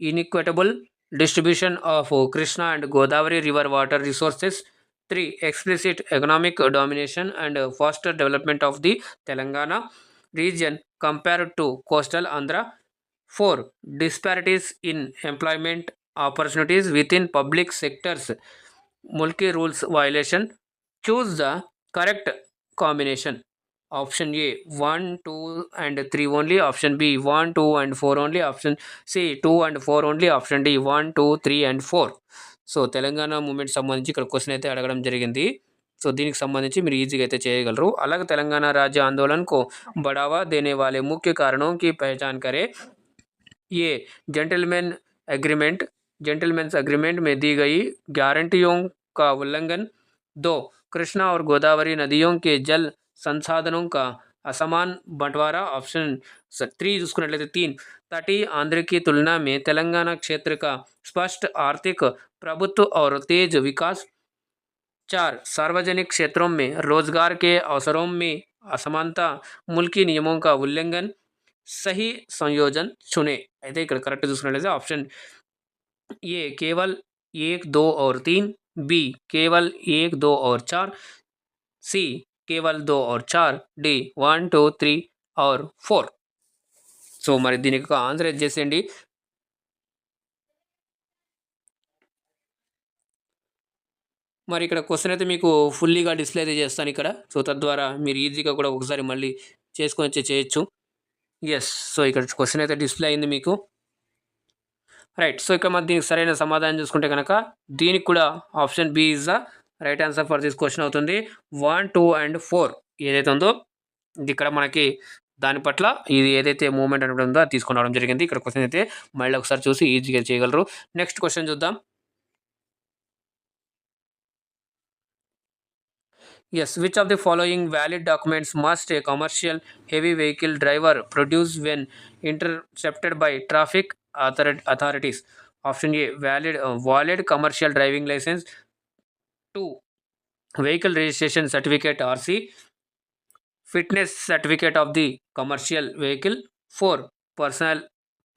inequitable distribution of Krishna and Godavari river water resources. 3 explicit economic domination and faster development of the Telangana region compared to coastal Andhra. 4 disparities in employment opportunities within public sectors. Mulki rules violation. Choose the correct combination. Option A 1, 2 and 3 only. Option B 1, 2 and 4 only. Option C 2 and 4 only. Option D 1, 2, 3 and 4. So Telangana movement సంబంధించి ఇక్కడ question అయితే అడగడం జరిగింది. So దీనికి సంబంధించి మీరు ఈజీగా అయితే చేయగలరు. అలాగే తెలంగాణ राज्य आंदोलन को बढ़ावा देने वाले मुख्य कारणों की पहचान करें. ये जेंटलमैन्स एग्रीमेंट में दी गई गारंटियों का उल्लंघन. 2 कृष्णा और गोदावरी नदियों के जल संसाधनों का असमान बंटवारा. ऑप्शन 3 చూసుకున్నట్లయితే 3 तटीय आंध्र की तुलना में तेलंगाना क्षेत्र का स्पष्ट आर्थिक प्रभुत्व और तेज विकास. 4 सार्वजनिक क्षेत्रों में रोजगार के अवसरों में असमानता. मुल्की नियमों का उल्लंघन. सही संयोजन चुने. అయితే ఇక్కడ కరెక్ట్ చూసుకున్నట్లయితే ఆప్షన్ ఏ केवल 1, 2 और 3. बी केवल 1, 2 और 4. सी केवल 2 और 4. डी 1, 2, 3 और 4. సో మరి దీనికి ఒక ఆన్సర్ చేసేయండి. మరి ఇక్కడ క్వశ్చన్ అయితే మీకు ఫుల్లీగా డిస్ప్లే అయితే చేస్తాను ఇక్కడ. సో తద్వారా మీరు ఈజీగా కూడా ఒకసారి మళ్ళీ చేసుకొని చేయొచ్చు. ఎస్. సో ఇక్కడ క్వశ్చన్ అయితే డిస్ప్లే అయింది మీకు. రైట్. సో ఇక్కడ మరి దీనికి సరైన సమాధానం చూసుకుంటే కనుక దీనికి కూడా option B is the right answer for this question అవుతుంది. 1, 2 and 4 ఏదైతే ఉందో ఇది ఇక్కడ మనకి దాని పట్ల ఇది ఏదైతే మూమెంట్ అనేది ఉందో అది తీసుకొని రావడం జరిగింది. ఇక్కడ క్వశ్చన్ అయితే మళ్ళీ ఒకసారి చూసి ఈజీగా చేయగలరు. నెక్స్ట్ క్వశ్చన్ చూద్దాం. Yes, which of the following valid documents must a commercial heavy vehicle driver produce when intercepted by traffic authorities? Option A, valid commercial driving license. 2, vehicle registration certificate RC, fitness certificate of the commercial vehicle. 4, personal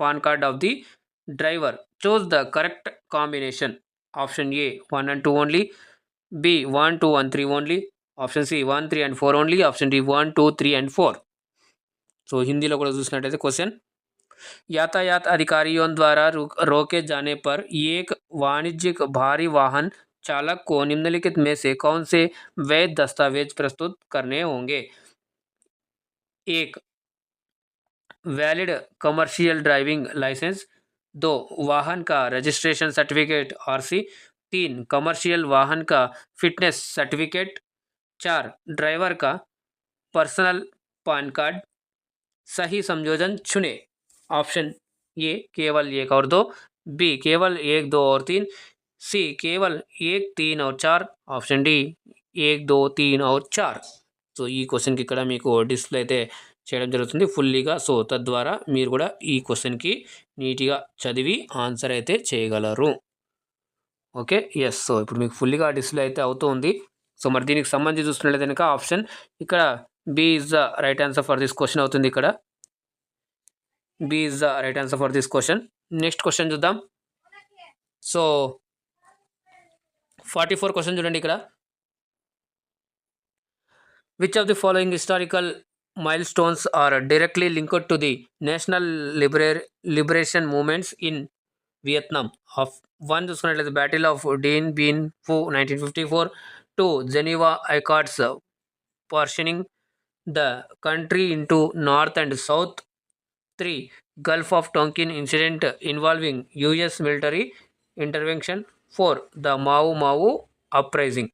PAN card of the driver. Choose the correct combination. Option A 1 and 2 only, B 1 2 and 3 only, option C 1 3 and 4 only, option D 1 2 3 and 4. So హిందీలో కూడా చూసినట్టయితే question, यातायात अधिकारियों द्वारा रोके जाने पर एक वाणिज्यिक भारी वाहन चालक को निम्नलिखित में से कौन से वैध दस्तावेज प्रस्तुत करने होंगे? 1, वैलिड कमर्शियल ड्राइविंग लाइसेंस। 2, वाहन का रजिस्ट्रेशन सर्टिफिकेट RC। 3, कमर्शियल वाहन का फिटनेस सर्टिफिकेट। 4, ड्राइवर का पर्सनल पान कार्ड। सही संयोजन चुने। ऑप्शन ए केवल 1 और 2, बी केवल 1 2 और 3, सी केवल 1 3 और 4, ऑप्शन डी 1 2 3 और 4. సో ఈ క్వశ్చన్కి ఇక్కడ మీకు డిస్ప్లే అయితే చేయడం జరుగుతుంది ఫుల్లీగా. సో తద్వారా మీరు కూడా ఈ క్వశ్చన్కి నీట్గా చదివి ఆన్సర్ అయితే చేయగలరు. Okay, yes. సో ఇప్పుడు మీకు ఫుల్లీగా డిస్ప్లే అయితే అవుతుంది. సో మరి దీనికి సంబంధించి చూస్తున్నట్లయితే కనుక ఆప్షన్ ఇక్కడ B is the right answer for this question అవుతుంది. ఇక్కడ B is the right answer for this question. Next question చూద్దాం. సో 44 క్వశ్చన్ చూడండి ఇక్కడ. Which of the following historical milestones are directly linked to the national liberation movements in Vietnam? Of 1 చూసుకున్నట్లయితే battle of Deen been ఫు 1954. 2, Geneva Accords partitioning the country into north and south. 3, Gulf of Tonkin incident involving US military intervention. 4, the Mau Mau uprising.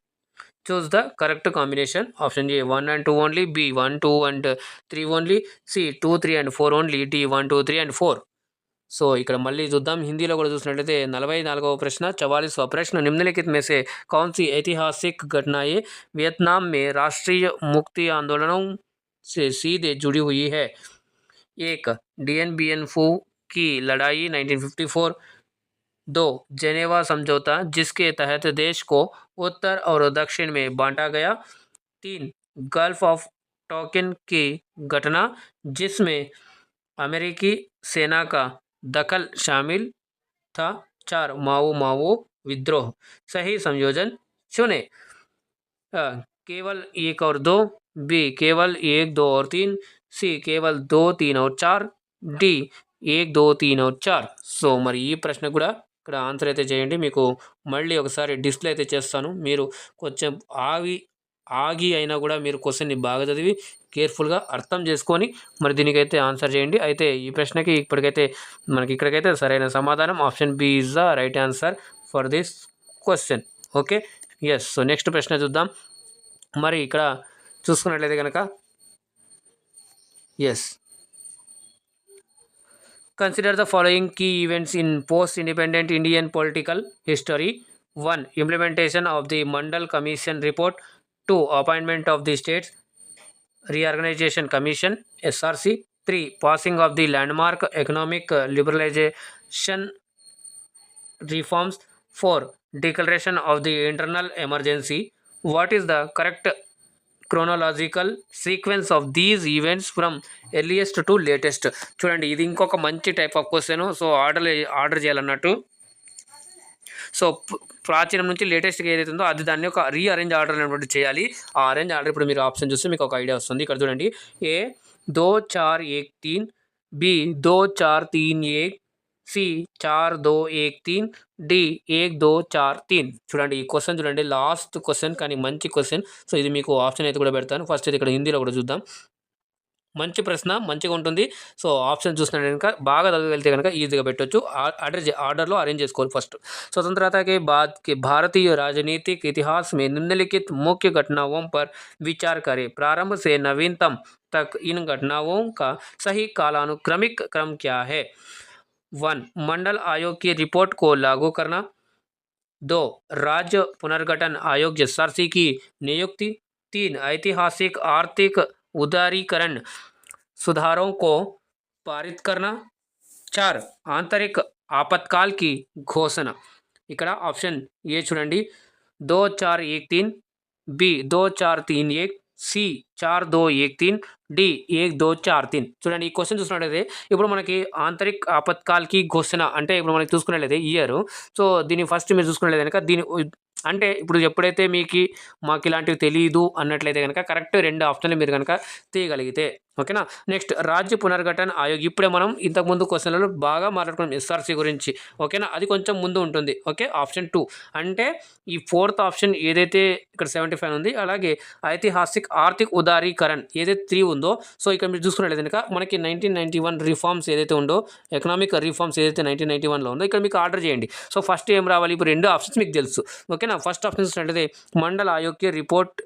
Choose the correct combination. Option A 1 and 2 only, B 1 2 and 3 only, C 2 3 and 4 only, D 1 2 3 and 4. So ఇక్కడ మళ్ళీ చూద్దాం. హిందీలో కూడా చూసినట్లయితే 44వ ప్రశ్న, 44वां प्रश्न, निम्नलिखित में से कौन सी ऐतिहासिक घटनाएं वियतनाम में राष्ट्रीय मुक्ति आंदोलनों से सीधे जुड़ी हुई है? 1, Dien Bien Phu की लड़ाई 1954. 2, जेनेवा समझौता जिसके तहत देश को उत्तर और दक्षिण में बांटा गया. 3, गल्फ ऑफ टॉकिन की घटना जिसमें अमेरिकी सेना का दखल शामिल था. 4, माओ माओ विद्रोह. सही संयोजन चुने. केवल 1 और 2, बी केवल 1 2 और 3, सी केवल 2 3 और 4, डी 1 2 3 और 4. సో మరి ఈ ప్రశ్న కూడా ఇక్కడ ఆన్సర్ అయితే చేయండి. మీకు మళ్ళీ ఒకసారి డిస్ప్లే అయితే చేస్తాను. మీరు కొంచెం ఆగి అయినా కూడా మీరు క్వశ్చన్ని బాగా చదివి కేర్ఫుల్గా అర్థం చేసుకొని మరి దీనికైతే ఆన్సర్ చేయండి. అయితే ఈ ప్రశ్నకి ఇక్కడికైతే సరైన సమాధానం option B is the right answer for this question. Okay, yes. So next ప్రశ్న చూద్దాం. మరి ఇక్కడ చూసుకున్నట్లయితే కనుక yes, consider the following key events in post-independent Indian political history. 1, implementation of the Mandal Commission report. 2, appointment of the States Reorganization Commission SRC. 3, passing of the landmark economic liberalization reforms. 4, declaration of the internal emergency. What is the correct chronological sequence of these events from earliest to latest? చూడండి, ఇది ఇంకొక మంచి type of question. So order చేయాలన్నట్టు. So ప్రాచీనం నుంచి లేటెస్ట్గా ఏదైతే ఉందో అది దాన్ని ఒక రీఅరేంజ్ ఆర్డర్ అనేటువంటి చేయాలి. ఆ అరేంజ్ ఆర్డర్ ఇప్పుడు మీరు ఆప్షన్ చూస్తే మీకు ఒక ఐడియా వస్తుంది. ఇక్కడ చూడండి, ఏ 2 4 1 3, బి 2 4 3 1, సి 4 2 1 3, డి 1 2 4 3. చూడండి ఈ క్వశ్చన్ చూడండి, లాస్ట్ క్వశ్చన్ కానీ మంచి క్వశ్చన్. సో ఇది మీకు ఆప్షన్ అయితే కూడా పెడతాను. ఫస్ట్ అయితే ఇక్కడ హిందీలో కూడా చూద్దాం. మంచి ప్రశ్న, మంచిగా ఉంటుంది. సో ఆప్షన్ చూసినట్టు కనుక బాగా చదివి వెళ్తే కనుక ఈజీగా పెట్టవచ్చు. ఆర్డర్లో అరేంజ్ చేసుకోవాలి. ఫస్ట్, स्वतंत्रता के बाद के भारतीय राजनीतिक इतिहास में निम्नलिखित मुख्य घटनाओं पर विचार करें. प्रारंभ से नवीनतम तक इन घटनाओं का सही कालानुक्रमिक क्रम क्या है? 1, मंडल आयोग की रिपोर्ट को लागू करना. 2, राज्य पुनर्गठन आयोग SRC की नियुक्ति. 3 ऐतिहासिक आर्थिक उदारीकरण सुधारों को पारित करना। 4 आंतरिक आपातकाल की घोषणा। ఇక్కడ ఆప్షన్ ఏ చూడండి 2 4 1 3, बी 2 4 3 1, సి 4 2 1 3, డి 1 2 4 3. చూడండి ఈ క్వశ్చన్ చూసినట్లయితే ఇప్పుడు మనకి ఆంతరిక్ ఆపత్కాల్కి ఘోషణ అంటే ఇప్పుడు మనకి చూసుకున్నట్లయితే ఇయర్. సో దీన్ని ఫస్ట్ మీరు చూసుకున్నట్లయితే కనుక దీని అంటే ఇప్పుడు ఎప్పుడైతే మీకు మాకు ఇలాంటివి తెలియదు అన్నట్లయితే కనుక కరెక్ట్ 2 ఆప్షన్లు మీరు కనుక తీయగలిగితే ఓకేనా. నెక్స్ట్ రాజ్య పునర్గఠన్ ఆయోగ్. ఇప్పుడే మనం ఇంతకుముందు క్వశ్చన్లలో బాగా మాట్లాడుకున్నాం ఎస్ఆర్సీ గురించి ఓకేనా. అది కొంచెం ముందు ఉంటుంది ఓకే. ఆప్షన్ 2 అంటే ఈ 4th ఆప్షన్ ఏదైతే ఇక్కడ 75 ఉంది, అలాగే ఐతిహాసిక్ ఆర్థిక ఉదారీకరణ్ ఏదైతే 3 ఉందో. సో ఇక్కడ మీరు చూసుకున్నట్లయితే కనుక మనకి 1991 రిఫార్మ్స్ ఏదైతే ఉందో, ఎకనామిక్ రిఫార్మ్స్ ఏదైతే 1991లో ఉందో ఇక్కడ మీకు ఆర్డర్ చేయండి. సో ఫస్ట్ ఏం రావాలి, ఇప్పుడు 2 ఆప్షన్స్ మీకు తెలుసు ఓకేనా. ఫస్ట్ ఆప్షన్ చూసినట్లయితే మండల ఆయోగ్య రిపోర్ట్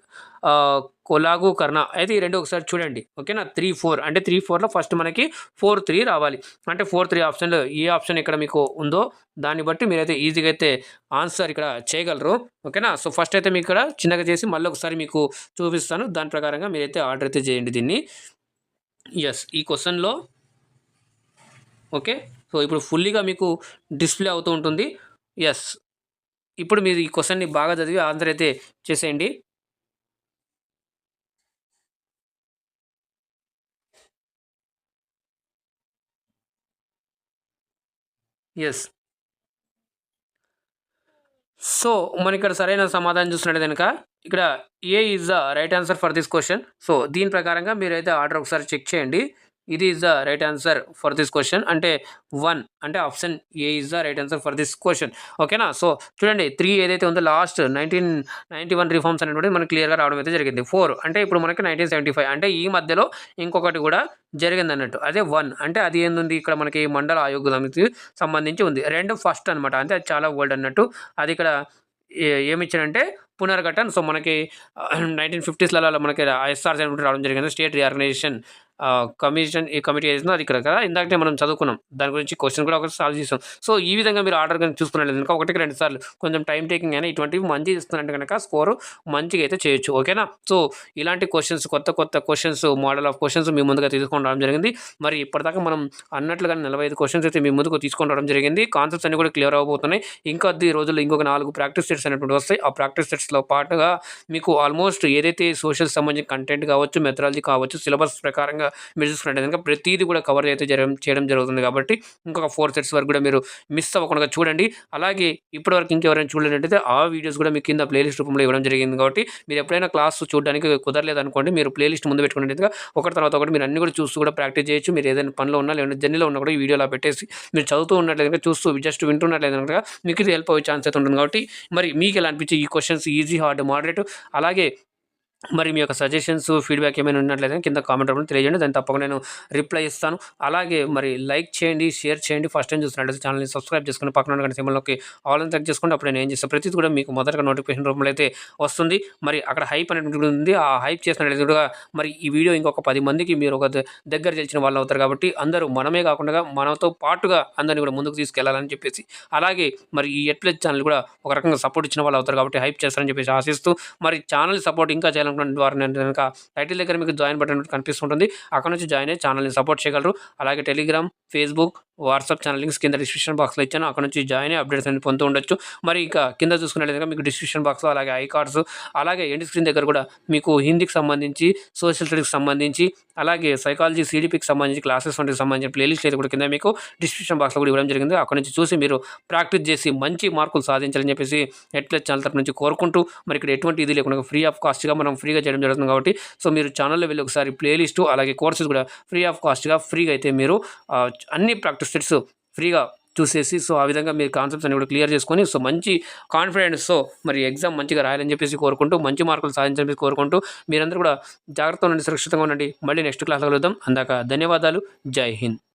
కొలాగు కర్ణ అయితే ఈ 2 ఒకసారి చూడండి ఓకేనా. 3 4 అంటే 3 4లో ఫస్ట్ మనకి 4 3 రావాలి. అంటే 4 3 ఆప్షన్లో ఏ ఆప్షన్ ఇక్కడ మీకు ఉందో దాన్ని బట్టి మీరైతే ఈజీగా అయితే ఆన్సర్ ఇక్కడ చేయగలరు ఓకేనా. సో ఫస్ట్ అయితే మీకు ఇక్కడ చిన్నగా చేసి మళ్ళీ ఒకసారి మీకు చూపిస్తాను. దాని ప్రకారంగా మీరైతే ఆర్డర్ అయితే చేయండి దీన్ని. ఎస్ ఈ క్వశ్చన్లో ఓకే. సో ఇప్పుడు ఫుల్లీగా మీకు డిస్ప్లే అవుతూ ఉంటుంది. ఎస్ ఇప్పుడు మీరు ఈ క్వశ్చన్ని బాగా చదివి ఆన్సర్ అయితే చేసేయండి. ఎస్ సో మనం ఇక్కడ సరైన సమాధానం చూసినట్టు కనుక ఇక్కడ A is the right answer for this question. So దీని ప్రకారంగా మీరైతే ఆర్డర్ ఒకసారి చెక్ చేయండి. ఇది is the right answer for this question. అంటే 1 అంటే option A is the right answer for this question ఓకేనా. సో చూడండి 3 ఏదైతే ఉందో లాస్ట్ 1991 రిఫార్మ్స్ అనేటువంటి మనకి క్లియర్గా రావడం అయితే జరిగింది. 4 అంటే ఇప్పుడు మనకి 1975 అంటే ఈ మధ్యలో ఇంకొకటి కూడా జరిగింది అన్నట్టు. అదే 1 అంటే అది ఏంది ఇక్కడ మనకి మండల ఆయోగ్ సమితికి సంబంధించి ఉంది. 2 ఫస్ట్ అనమాట, అంటే అది చాలా ఓల్డ్ అన్నట్టు. అది ఇక్కడ ఏమిచ్చారంటే పునర్గఠన్. సో మనకి 1950స్లలో మనకి ఎస్ఆర్సీ అనేటువంటి రావడం జరిగింది, స్టేట్ రీఆర్గనైజేషన్ కమిషన్. ఈ కమిటీ ఏదైతుందో అది ఇక్కడ కదా ఇందాకనే మనం చదువుకున్నాం, దాని గురించి క్వశ్చన్ కూడా ఒకటి సాల్వ్ చేసాం. సో ఈ విధంగా మీరు ఆర్డర్ కనుక చూసుకున్నట్లయితే కనుక 1కి 2 సార్లు కొంచెం టైం టేకింగ్ అయినా ఇటువంటివి మంచిగా ఇస్తున్నట్టు కనుక స్కోరు మంచిగా అయితే చేయొచ్చు ఓకేనా. సో ఇలాంటి క్వశ్చన్స్ కొత్త క్వశ్చన్స్ మోడల్ ఆఫ్ క్వశ్చన్స్ మీ ముందుగా తీసుకొని రావడం జరిగింది. మరి ఇప్పటిదాకా మనం అన్నట్లుగా 45 క్వశ్చన్స్ అయితే మీ ముందుకు తీసుకొని రావడం జరిగింది. కాన్సెప్ట్స్ అన్ని కూడా క్లియర్ అవబోతున్నాయి. ఇంకా 10 రోజుల్లో ఇంకొక 4 ప్రాక్టీస్ సెట్స్ అనేటువంటి వస్తాయి. ఆ ప్రాక్టీస్ సెట్స్లో పాటుగా మీకు ఆల్మోస్ట్ ఏదైతే సోషల్ సంబంధించిన కంటెంట్ కావచ్చు, మెథడాలజీ కావచ్చు, సిలబస్ ప్రకారంగా మీరు చూసుకున్నట్టు కనుక ప్రతిదీ కూడా కవర్ అయితే చేయడం జరుగుతుంది. కాబట్టి ఇంకొక 4 సెట్స్ వరకు కూడా మీరు మిస్ అవ్వకుండా చూడండి. అలాగే ఇప్పటివరకు ఇంకెవరైనా చూడలేనట్టయితే ఆ వీడియోస్ కూడా మీకు కింద ప్లేలిస్ట్ రూపంలో ఇవ్వడం జరిగింది. కాబట్టి మీరు ఎప్పుడైనా క్లాస్ చూడడానికి కుదరలేదు అనుకోండి, మీరు ప్లేలిస్ట్ ముందు పెట్టుకున్నట్టుగా ఒకటి తర్వాత ఒకటి మీరు అన్ని కూడా చూస్తూ కూడా ప్రాక్టీస్ చేయొచ్చు. మీరు ఏదైనా పనిలో ఉన్నా లేదంటే జర్నీలో ఉన్నా కూడా ఈ వీడియోలో పెట్టేసి మీరు చదువుతూ ఉన్నట్లయితే కనుక చూస్తూ జస్ట్ వింటున్నట్లయితే కనుక మీకు ఇది హెల్ప్ అయ్యే ఛాన్స్ అయితే ఉంటుంది. కాబట్టి మరి మీకు ఎలా అనిపించి ఈ క్వశ్చన్స్ ఈజీ, హార్డ్, మోడరేట్, అలాగే మరి మీ యొక్క సజెషన్స్, ఫీడ్‌బ్యాక్ ఏమైనా ఉన్నట్లయితే కింద కామెంట్ రూపంలో తెలియజేయండి. దాన్ని తప్పకుండా నేను రిప్లై ఇస్తాను. అలాగే మరి లైక్ చేయండి, షేర్ చేయండి. ఫస్ట్ టైం చూస్తున్నట్లయితే ఛానల్‌ని సబ్స్క్రైబ్ చేసుకొని పక్కన ఉన్న గంట సింబల్‌లోకి ఆల్ అని సెలెక్ట్ చేసుకోండి. అప్పుడు నేను ఏం చేస్తాను ప్రతిది కూడా మీకు మొదటగా నోటిఫికేషన్ రూపంలో అయితే వస్తుంది. మరి అక్కడ హైప్ అనేటువంటిది ఉంది. ఆ హైప్ చేసినట్లయితే కూడా మరి ఈ వీడియో ఇంకొక 10 మందికి మీరు ఒక దగ్గర తెలిసిన వాళ్ళు అవుతారు. కాబట్టి అందరూ మనమే కాకుండా మనతో పాటుగా అందరిని కూడా ముందుకు తీసుకెళ్లాలని చెప్పేసి, అలాగే మరి ఈ ఎట్లెజ్ ఛానల్ కూడా ఒక రకంగా సపోర్ట్ ఇచ్చిన వాళ్ళు అవుతారు. కాబట్టి హైప్ చేస్తారని చెప్పేసి ఆశిస్తూ మరి ఛానల్ సపోర్ట్ ఇంకా చేయాలనుకున్న వారు కనుక టైటిల్ దగ్గర మీకు జాయిన్ బటన్ కనిపిస్తుంటుంది. అక్కడ నుంచి జాయిన్ అయ్యి ఛానల్ని సపోర్ట్ చేయగలరు. అలాగే Telegram, Facebook, WhatsApp channel links కింద డిస్క్రిప్షన్ బాక్స్లో ఇచ్చాను. అక్కడ నుంచి జాయిన్ అయ్యి అప్డేట్స్ అన్ని పొందుతూ ఉండొచ్చు. మరి ఇక కింద చూసుకున్నట్లయితే మీకు డిస్క్రిప్షన్ బాక్స్లో అలాగే ఐ కార్డ్స్, అలాగే ఎండ్ స్క్రీన్ దగ్గర కూడా మీకు హిందీకి సంబంధించి, సోషల్ స్టడీస్కి సంబంధించి, అలాగే సైకాలజీ, సిడిపికి సంబంధించి క్లాసెస్ వంటికి సంబంధించిన ప్లేలిస్ట్ అయితే కూడా కింద మీకు డిస్క్రిప్షన్ బాక్స్లో కూడా ఇవ్వడం జరిగింది. అక్కడ నుంచి చూసి మీరు ప్రాక్టీస్ చేసి మంచి మార్కులు సాధించాలని చెప్పేసి ఎట్లెజ్ ఛానల్ తరపు నుంచి కోరుకుంటూ, మరి ఇక్కడ ఎటువంటి ఇది లేకుండా ఫ్రీ ఆఫ్ కాస్ట్గా మనం ఫ్రీగా చేయడం జరుగుతుంది. కాబట్టి సో మీరు ఛానల్లో వెళ్ళి ఒకసారి ప్లేలిస్టు అలాగే కోర్సెస్ కూడా ఫ్రీ ఆఫ్ కాస్ట్గా ఫ్రీగా అయితే మీరు అన్ని ప్రాక్టీస్ సెట్స్ ఫ్రీగా చూసేసి, సో ఆ విధంగా మీరు కాన్సెప్ట్స్ అన్ని కూడా క్లియర్ చేసుకొని సో మంచి కాన్ఫిడెన్స్తో మరి ఎగ్జామ్ మంచిగా రాయాలని చెప్పేసి కోరుకుంటూ, మంచి మార్కులు సాధించాలని కోరుకుంటూ మీరందరూ కూడా జాగ్రత్తగా ఉండండి, సురక్షితంగా ఉండండి. మళ్ళీ నెక్స్ట్ క్లాస్లో కలుద్దాం. అందాక ధన్యవాదాలు. జై హింద్.